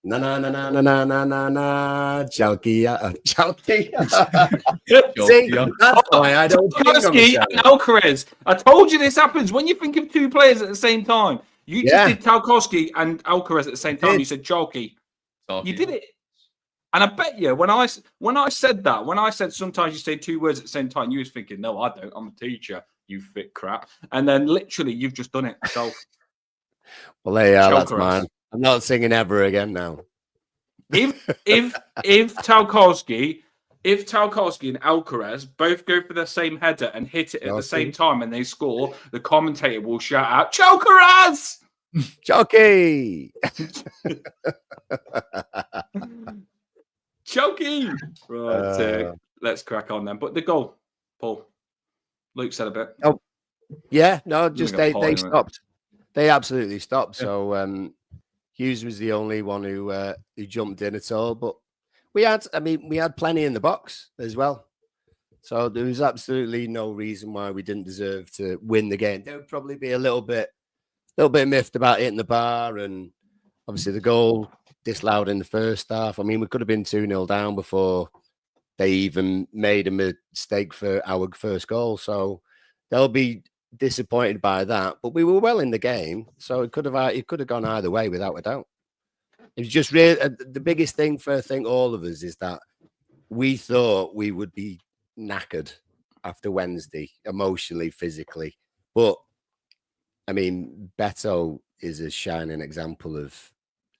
Na na na na na na na na na, Chalky. See, that's why I don't. Tarkowski and Alcaraz. I told you this happens when you think of two players at the same time. You just did Tarkowski and Alcaraz at the same time. You said Chalky. You did it. And I bet you when I said that, when I said sometimes you say two words at the same time, you was thinking, no, I don't. I'm a teacher, you fit crap. And then literally you've just done it. So, well, there you are. That's mine. I'm not singing ever again now. If Tarkowski and Alcaraz both go for the same header and hit it at the same time and they score, the commentator will shout out, Chalcaraz! Chucky. Choking. Right. Let's crack on then. But the goal, Paul. Luke said a bit. Oh, yeah. No, Doing just a they point. stopped. They absolutely stopped. Yeah. So Hughes was the only one who jumped in at all. But we had plenty in the box as well. So there was absolutely no reason why we didn't deserve to win the game. There would probably be a little bit miffed about hitting the bar, and obviously the goal disallowed in the first half. I mean, we could have been 2-0 down before they even made a mistake for our first goal. So they'll be disappointed by that. But we were well in the game, so it could have gone either way without a doubt. It was just really the biggest thing for I think all of us is that we thought we would be knackered after Wednesday, emotionally, physically. But I mean, Beto is a shining example of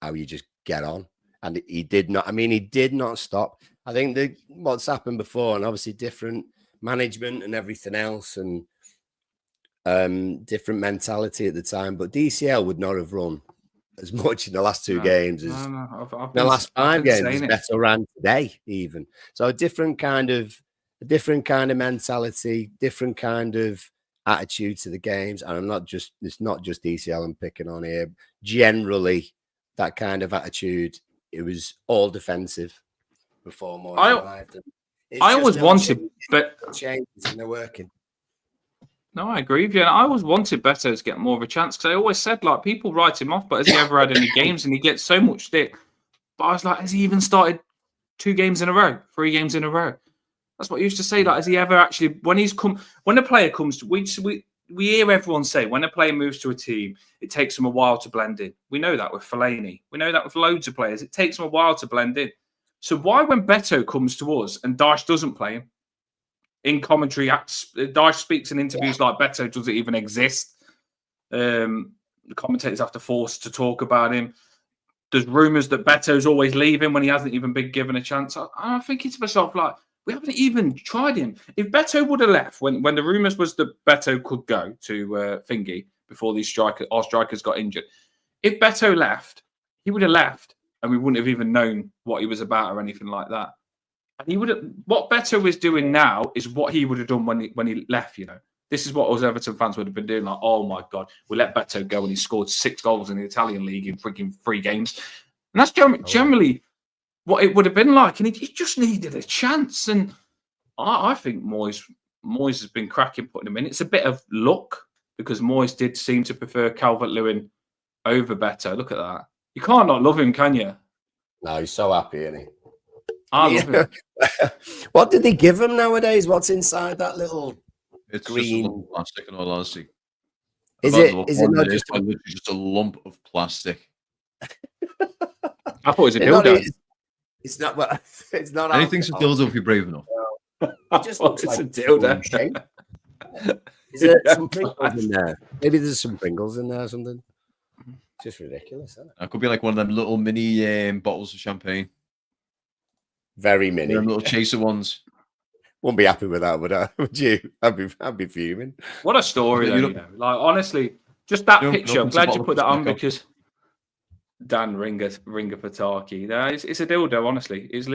how you just get on. And he did not stop. I think what's happened before, and obviously different management and everything else, and different mentality at the time, but DCL would not have run as much in the last two games as the last 5 games as Beto ran today, even. So a different kind of mentality, different kind of attitude to the games. And it's not just DCL I'm picking on here. Generally, that kind of attitude, it was all defensive before more arrived. I always wanted, but changes and they're working. No, I agree with you. And I always wanted Beto to get more of a chance because I always said, like, people write him off, but has he ever had any games? And he gets so much stick. But I was like, has he even started 2 games in a row, 3 games in a row? That's what I used to say. Like, has he ever actually, when a player comes, we hear everyone say, when a player moves to a team, it takes them a while to blend in. We know that with Fellaini. We know that with loads of players. It takes them a while to blend in. So why, when Beto comes to us and Dyche doesn't play him, in commentary, Dyche speaks in interviews like Beto doesn't even exist. The commentators have to force to talk about him. There's rumours that Beto's always leaving when he hasn't even been given a chance. I'm thinking to myself, like, we haven't even tried him. If Beto would have left when the rumours was that Beto could go to Fingy before our strikers got injured, if Beto left, he would have left and we wouldn't have even known what he was about or anything like that. And he would have, what Beto is doing now is what he would have done when he left, you know. This is what us Everton fans would have been doing. Like, oh my God, we let Beto go and he scored 6 goals in the Italian league in freaking 3 games. And that's generally what it would have been like. And he just needed a chance. And I think Moyes has been cracking putting him in. It's a bit of luck because Moyes did seem to prefer Calvert-Lewin over Beto. Look at that. You can't not love him, can you? No, he's so happy, isn't he? I love him. What did they give him nowadays? What's inside that little green? Just a lump of plastic, in all honesty. Is it not just a lump of plastic? I thought it was a dildo. It's not. Well, it's not. Anything's a dildo if you're brave enough. It just looks like a dildo. Is there some Pringles in there? Maybe there's some Pringles in there or something. Just ridiculous, isn't it? It could be like one of them little mini bottles of champagne. Very mini. Them little chaser ones. Wouldn't be happy with that, would I? Would you? I'd be fuming. What a story, though, you know. Like, honestly, just that picture. I'm glad you put that on because Dan Ringer Pataki. It's a dildo, honestly. It's a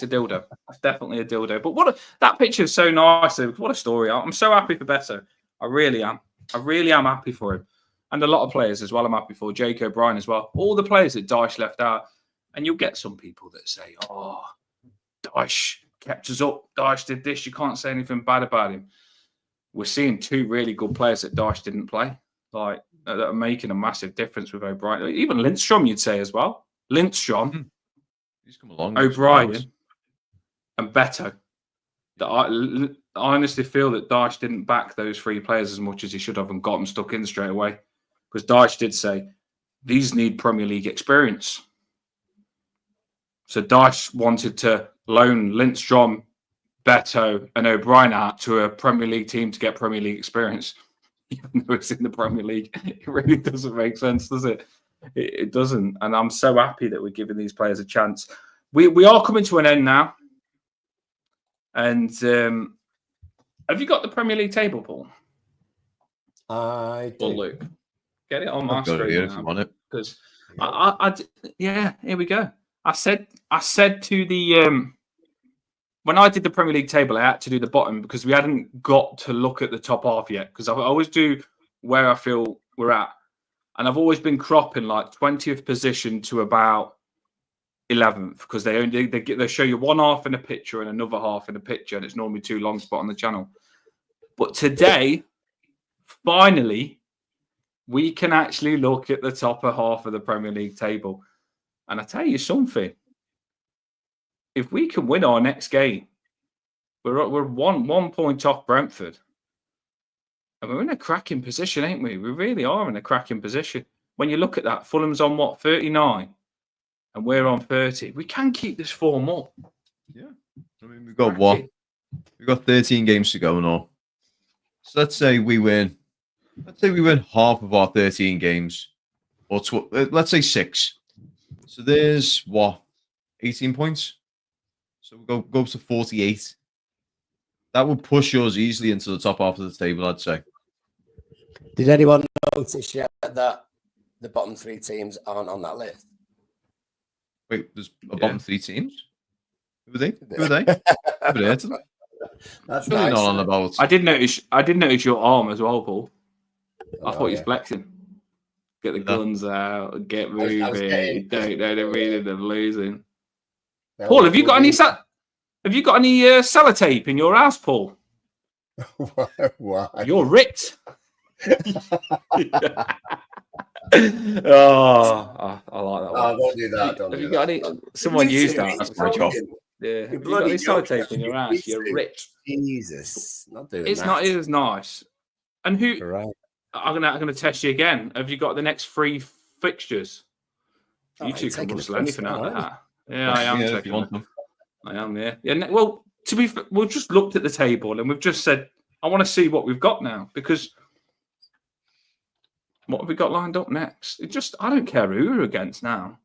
dildo. It's definitely a dildo. But that picture is so nice. What a story. I'm so happy for Beto. I really am. I really am happy for him. And a lot of players as well I'm happy for. Jake O'Brien as well. All the players that Dyche left out. And you'll get some people that say, oh, Dyche kept us up. Dyche did this. You can't say anything bad about him. We're seeing 2 really good players that Dyche didn't play. Like, that are making a massive difference with O'Brien. Even Lindstrom, you'd say as well. Lindstrom, he's come along. O'Brien, and Beto. I honestly feel that Dyche didn't back those 3 players as much as he should have and got them stuck in straight away. Because Dyche did say, these need Premier League experience. So Dyche wanted to loan Lindstrom, Beto, and O'Brien out to a Premier League team to get Premier League experience. Even though it's in the Premier League, it really doesn't make sense, does it? It doesn't. And I'm so happy that we're giving these players a chance. We are coming to an end now. And have you got the Premier League table, Paul? I do. Or Luke? Get it on my I've got it screen here if you want it. because yeah, here we go. I said to the when I did the Premier League table, I had to do the bottom because we hadn't got to look at the top half yet. Because I always do where I feel we're at, and I've always been cropping like 20th position to about 11th because they show you one half in a picture and another half in a picture, and it's normally too long spot on the channel. But today, finally, we can actually look at the top half of the Premier League table. And I tell you something, if we can win our next game, we're 1 point off Brentford. And we're in a cracking position, ain't we? We really are in a cracking position. When you look at that, Fulham's on what, 39? And we're on 30. We can keep this form up. Yeah. I mean, we've got what? We've got 13 games to go now. So let's say we win. Let's say we win half of our 13 games. Or let's say 6. So there's what? 18 points? So we'll go to 48. That would push us easily into the top half of the table, I'd say. Did anyone notice yet that the bottom 3 teams aren't on that list? Wait, there's a bottom 3 teams? Who are they? Who are they? That's Surely nice, not on isn't it? about. I did notice your arm as well, Paul. I thought he was flexing. Get the guns out, get moving. Don't know the meaning of losing. Paul, have you got any sellotape in your house, Paul? Why? You're ripped. I like that one. Don't do that. Have you got any? Someone used that. It's That's my job. joking. Yeah. Have you got any sellotape in your house? You're ripped. Jesus, not doing It's that. not as nice. And who? Right. I'm gonna test you again. Have you got the next 3 fixtures? You two can taking rustle the piss anything out now, of that. Yeah, I am Yeah, if taking you want them. them. I am, yeah. Yeah. Well, to be fair, we've just looked at the table and we've just said, I want to see what we've got now because what have we got lined up next? I don't care who we're against now.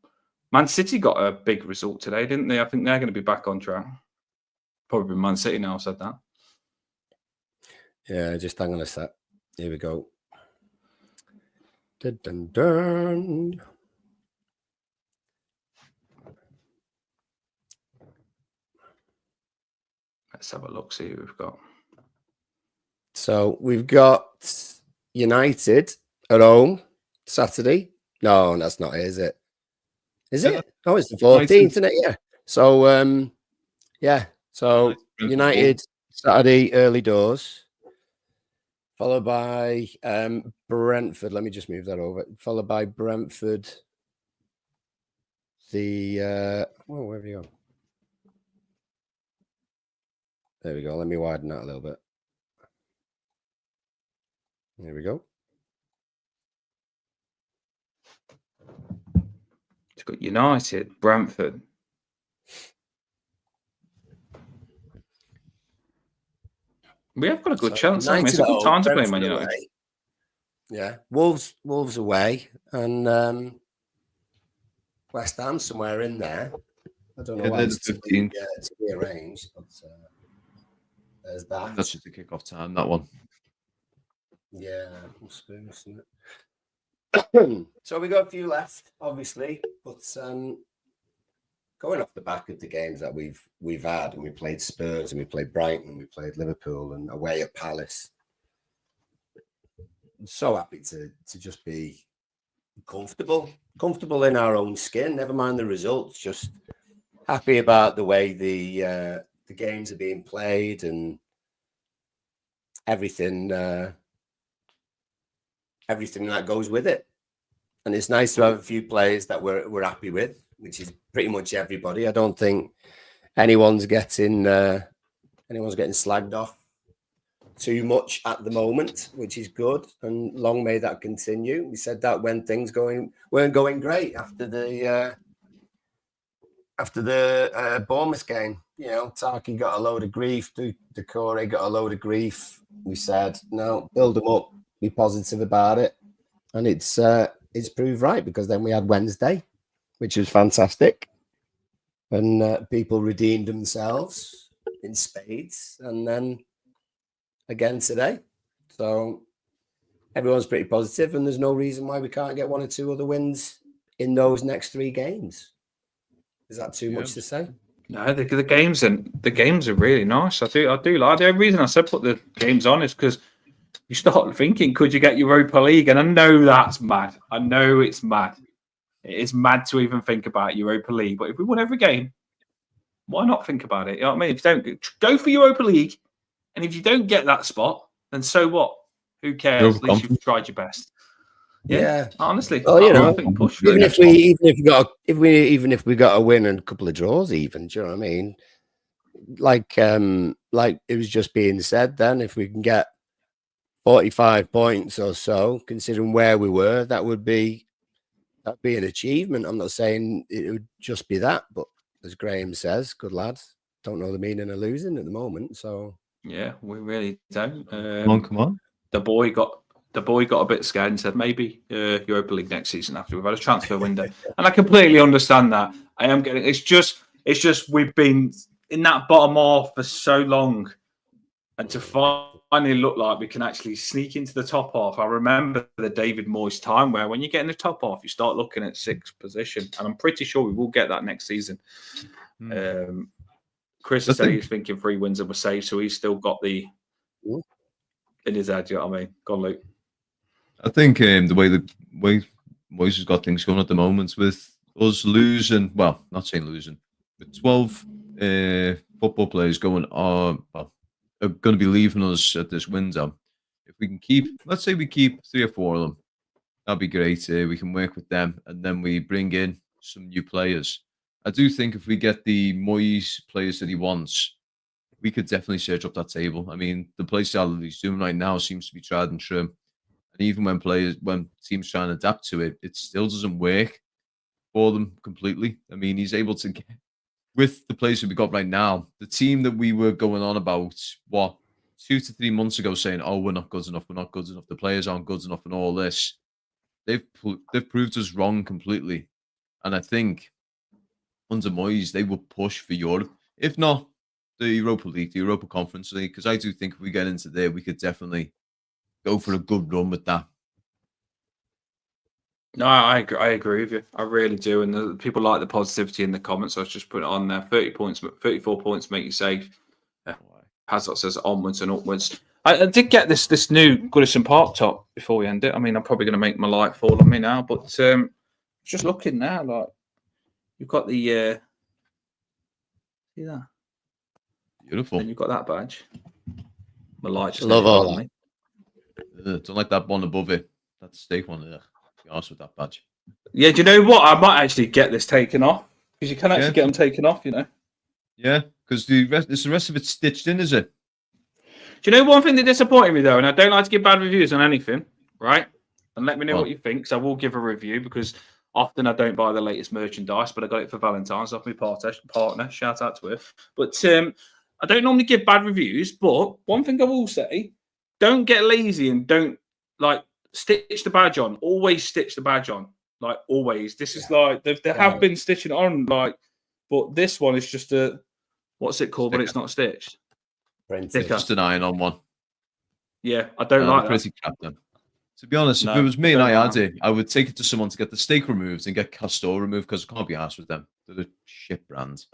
Man City got a big result today, didn't they? I think they're going to be back on track. Probably Man City now said that. Yeah, just hang on a sec. Here we go. Dun, dun, dun. Let's have a look, see who we've got. So we've got United at home Saturday. No, that's not it, is it? Is it? Oh, it's the 14th, isn't it? Yeah. So, yeah. So United Saturday early doors, followed by Brentford. Let me just move that over. Followed by Brentford. Where have you gone? There we go. Let me widen that a little bit. There we go. It's got United, Brentford. We have got a good chance. It's a good time to play Man United. Away. Yeah, Wolves away, and West Ham somewhere in there. I don't know why it's to be arranged, but there's that. That's just the kick-off time, that one. Yeah, must be, mustn't it? So we got a few left, obviously, but going off the back of the games that we've had, and we played Spurs, and we played Brighton, we played Liverpool, and away at Palace. I'm so happy to just be comfortable in our own skin. Never mind the results. Just happy about the way the games are being played and everything that goes with it. And it's nice to have a few players that we're happy with, which is pretty much everybody. I don't think anyone's getting slagged off too much at the moment, which is good, and long may that continue. We said that when things weren't going great after the Bournemouth game. You know, Taki got a load of grief, Decore got a load of grief. We said, no, build them up, be positive about it, and it's proved right, because then we had Wednesday, which was fantastic, and people redeemed themselves in spades, and then again today. So everyone's pretty positive, and there's no reason why we can't get 1 or 2 other wins in those next 3 games. Is that too much to say? No, the games are really nice. I do like. The only reason I said put the games on is because you start thinking, could you get Europa League? And I know that's mad. I know it's mad. It is mad to even think about Europa League. But if we won every game, why not think about it? You know what I mean? If you don't go for Europa League, and if you don't get that spot, then so what? Who cares? At least you've tried your best. Yeah. Honestly, well, I think push for even if we got a win and a couple of draws, even, do you know what I mean? Like it was just being said. Then, if we can get 45 points or so, considering where we were, that'd be an achievement. I'm not saying it would just be that, but as Graham says, good lads, don't know the meaning of losing at the moment. So yeah, we really don't. Come on. The boy got a bit scared and said maybe Europa League next season after we've had a transfer window, and I completely understand that. I am getting it's just we've been in that bottom half for so long, and to finally look like we can actually sneak into the top half. I remember the David Moyes time where when you get in the top half, you start looking at 6th position, and I'm pretty sure we will get that next season. Chris said he's thinking 3 wins and we're safe, so he's still got the in his head. You know what I mean? Go on, Luke. I think the way Moyes has got things going at the moment with us losing, well, not saying losing, but 12 football players going on, well, are going to be leaving us at this window. If we can let's say we keep 3 or 4 of them, that'd be great. We can work with them, and then we bring in some new players. I do think if we get the Moyes players that he wants, we could definitely search up that table. I mean, the play style that he's doing right now seems to be tried and true. And even when teams try and adapt to it, it still doesn't work for them completely. I mean, he's able to get, with the players that we got right now, the team that we were going on about, 2 to 3 months ago, saying, "Oh, we're not good enough. The players aren't good enough," and all this. They've proved us wrong completely. And I think under Moyes, they will push for Europe, if not the Europa League, the Europa Conference League, because I do think if we get into there, we could definitely go for a good run with that. No, I agree with you. I really do. And the people like the positivity in the comments. I was just putting it on there. 34 points make you safe. Hazard says onwards and upwards. I did get this new Goodison Park top before we end it. I mean, I'm probably going to make my light fall on me now, but just looking now, like you've got the see that Beautiful. and you've got that badge. My light just love all that. Don't like that one above it. That steak one there. Be honest with that badge. Yeah, do you know what? I might actually get this taken off because you can actually get them taken off. You know. Yeah, because the rest of it's stitched in, is it? Do you know one thing that disappointed me though? And I don't like to give bad reviews on anything, right? And let me know what you think. So I will give a review because often I don't buy the latest merchandise, but I got it for Valentine's off my partner. Shout out to her. But I don't normally give bad reviews. But one thing I will say, don't get lazy and don't stitch the badge on. Always stitch the badge on. Like always. This is like they have been stitching it on, but this one is just a what's it called? But it's not stitched. Just an iron-on one. Yeah, I don't like pretty crap then. To be honest, if it was me and I had it, I would take it to someone to get the steak removed and get Castor removed because I can't be arsed with them. They're the shit brand.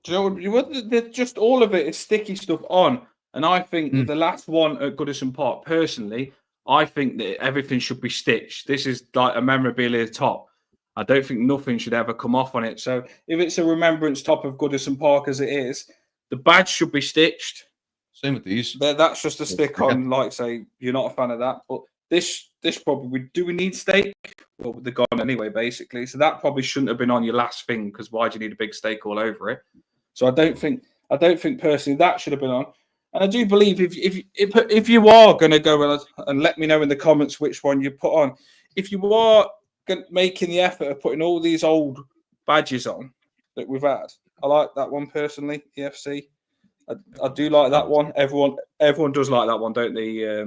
Do you know what? They're just all of it is sticky stuff on. And I think that the last one at Goodison Park, personally, I think that everything should be stitched. This is like a memorabilia top. I don't think nothing should ever come off on it. So if it's a remembrance top of Goodison Park as it is, the badge should be stitched. Same with these. That's just a stick on, like, say, you're not a fan of that. But this probably, do we need steak? Well, they're gone anyway, basically. So that probably shouldn't have been on your last thing because why do you need a big steak all over it? So I don't think personally that should have been on. And I do believe if you are going to go and let me know in the comments which one you put on, if you are making the effort of putting all these old badges on that we've had, I like that one personally, EFC. I do like that one. Everyone does like that one, don't they?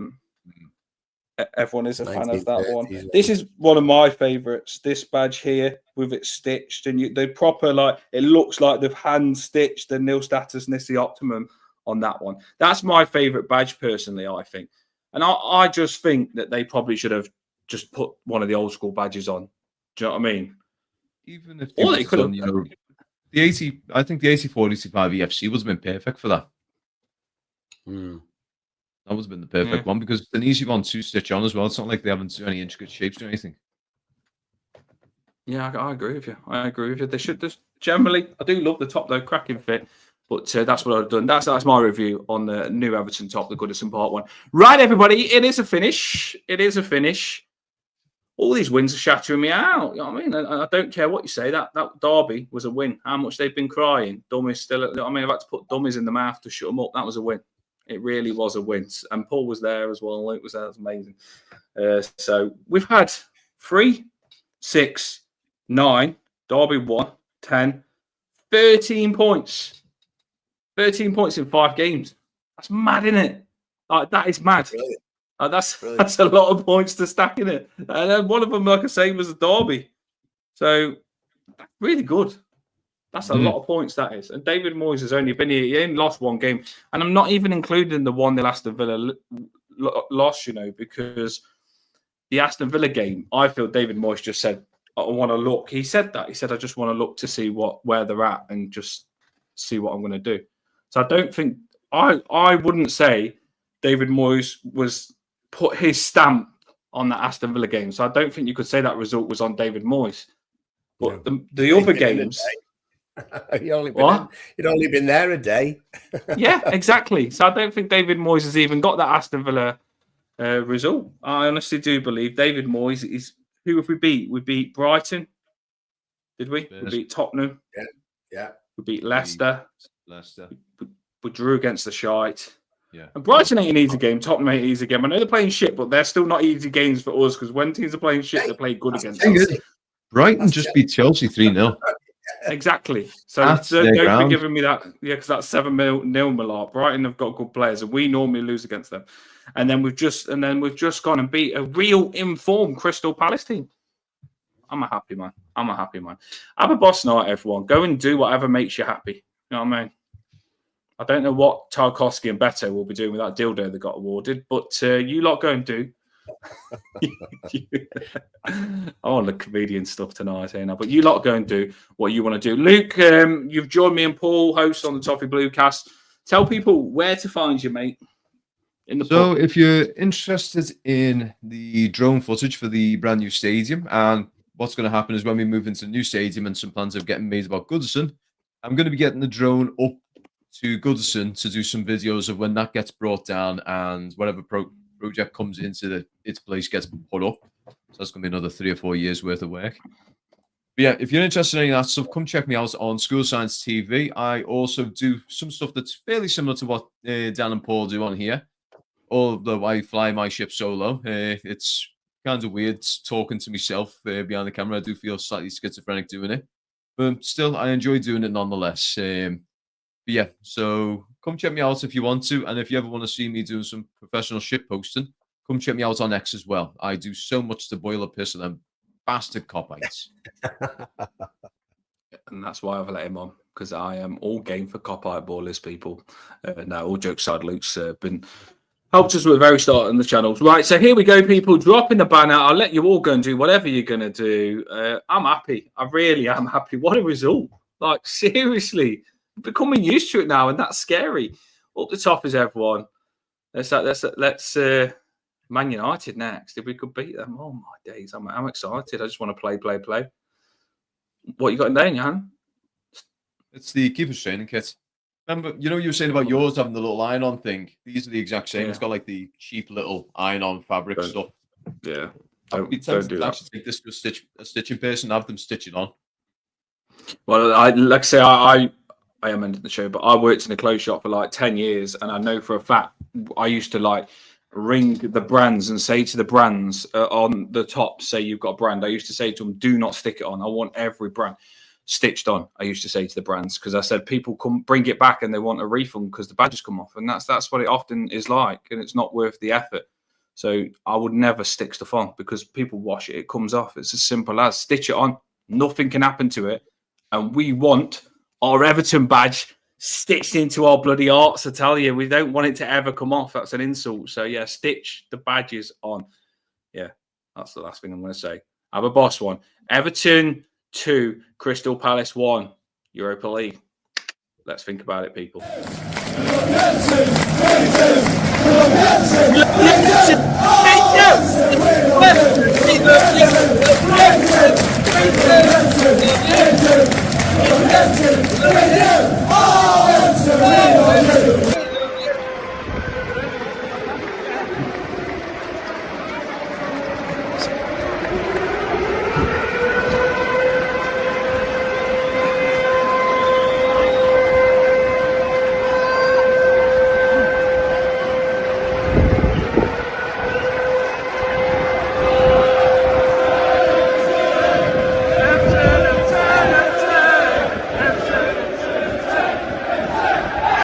Everyone is a fan of that one. This is one of my favourites. This badge here with it stitched and they proper it looks like they've hand stitched the Nil Status Nissi Optimum on that one. That's my favourite badge personally. I think And I just think that they probably should have just put one of the old school badges on. Do you know what I mean? Even if Or they they was could done, have. the 80, I think the 84, 85 EFC would have been perfect for that. That would have been the perfect one because it's an easy one to stitch on as well. It's not like they haven't done any intricate shapes or anything. Yeah, I agree with you. I agree with you. They should just generally. I do love the top though, cracking fit. But that's what I've done. That's my review on the new Everton top, the Goodison Part 1. Right, everybody, it is a finish. It is a finish. All these wins are shattering me out. You know what I mean? I don't care what you say. That derby was a win. How much they've been crying. Dummies still. I mean, I've had to put dummies in the mouth to shut them up. That was a win. It really was a win. And Paul was there as well. Luke was there. That's amazing. So we've had 3, 6, 9, Derby 1, 10, 13 points. 13 points in 5 games. That's mad, isn't it? Like, that is mad. That's a lot of points to stack in it. And then one of them, like I say, was a derby. So really good. That's a lot of points, that is. And David Moyes has only been here. He only lost 1 game. And I'm not even including the one that Aston Villa lost, because the Aston Villa game, I feel David Moyes just said, I want to look. He said that. He said, I just want to look to see where they're at and just see what I'm going to do. So I don't think I wouldn't say David Moyes was put his stamp on the Aston Villa game. So I don't think you could say that result was on David Moyes. But the other games, you'd only been there a day. Yeah, exactly. So I don't think David Moyes has even got that Aston Villa result. I honestly do believe David Moyes is. Who have we beat? We beat Brighton. Did we? We beat Tottenham. Yeah. We beat Leicester. We drew against the shite. Yeah. And Brighton ain't an easy game. Tottenham ain't an easy game. I know they're playing shit, but they're still not easy games for us because when teams are playing shit, they play good against us. Brighton just beat Chelsea 3-0. Exactly. So don't be giving me that. Yeah, because that's 7-0 Millard. Brighton have got good players, and we normally lose against them. And then we've just gone and beat a real informed Crystal Palace team. I'm a happy man. Have a boss night, everyone. Go and do whatever makes you happy. You know what I mean? I don't know what Tarkovsky and Beto will be doing with that dildo that got awarded, but you lot go and do. I want the comedian stuff tonight, now, but you lot go and do what you want to do. Luke, you've joined me and Paul, hosts on the Toffee Bluecast. Tell people where to find you, mate. So if you're interested in the drone footage for the brand new stadium, and what's going to happen is when we move into the new stadium and some plans are getting made about Goodison, I'm going to be getting the drone up to Goodison to do some videos of when that gets brought down and whatever project comes into its place gets put up. So that's going to be another 3 or 4 years worth of work. But yeah, if you're interested in any of that stuff, come check me out on School Science TV. I also do some stuff that's fairly similar to what Dan and Paul do on here. Although I fly my ship solo, it's kind of weird talking to myself behind the camera. I do feel slightly schizophrenic doing it, but still, I enjoy doing it nonetheless. But yeah, so come check me out if you want to, and if you ever want to see me doing some professional ship posting, come check me out on X as well. I do so much to boil a piss of them bastard copites. And that's why I've let him on, because I am all game for copite ballers, people. Now, all jokes aside, Luke's been helped us with the very start on the channels. Right, so here we go, people. Dropping the banner. I'll let you all go and do whatever you're going to do. I'm happy. I really am happy. What a result. Like, seriously. Becoming used to it now, and that's scary. Up the top is everyone. Let's Man United next. If we could beat them. Oh, my days. I'm excited. I just want to play. What you got in there in your hand? It's the keeper's training kit. Remember, you were saying about yours having the little iron-on thing. These are the exact same. Yeah. It's got like the cheap little iron-on fabric stuff. Yeah. Don't do that. Actually take this to a stitching person and have them stitch it on. Well, I am ending the show, but I worked in a clothes shop for like 10 years, and I know for a fact I used to like ring the brands and say to the brands on the top, say you've got a brand. I used to say to them, do not stick it on. I want every brand stitched on. I used to say to the brands, because I said people come bring it back and they want a refund because the badges come off, and that's what it often is like, and it's not worth the effort. So I would never stick stuff on because people wash it, it comes off. It's as simple as stitch it on. Nothing can happen to it, and we want our Everton badge stitched into our bloody hearts. I tell you, we don't want it to ever come off. That's an insult. So yeah, stitch the badges on. Yeah, that's the last thing I'm going to say. Have a boss one. Everton 2, Crystal Palace 1, Europa League. Let's think about it, people.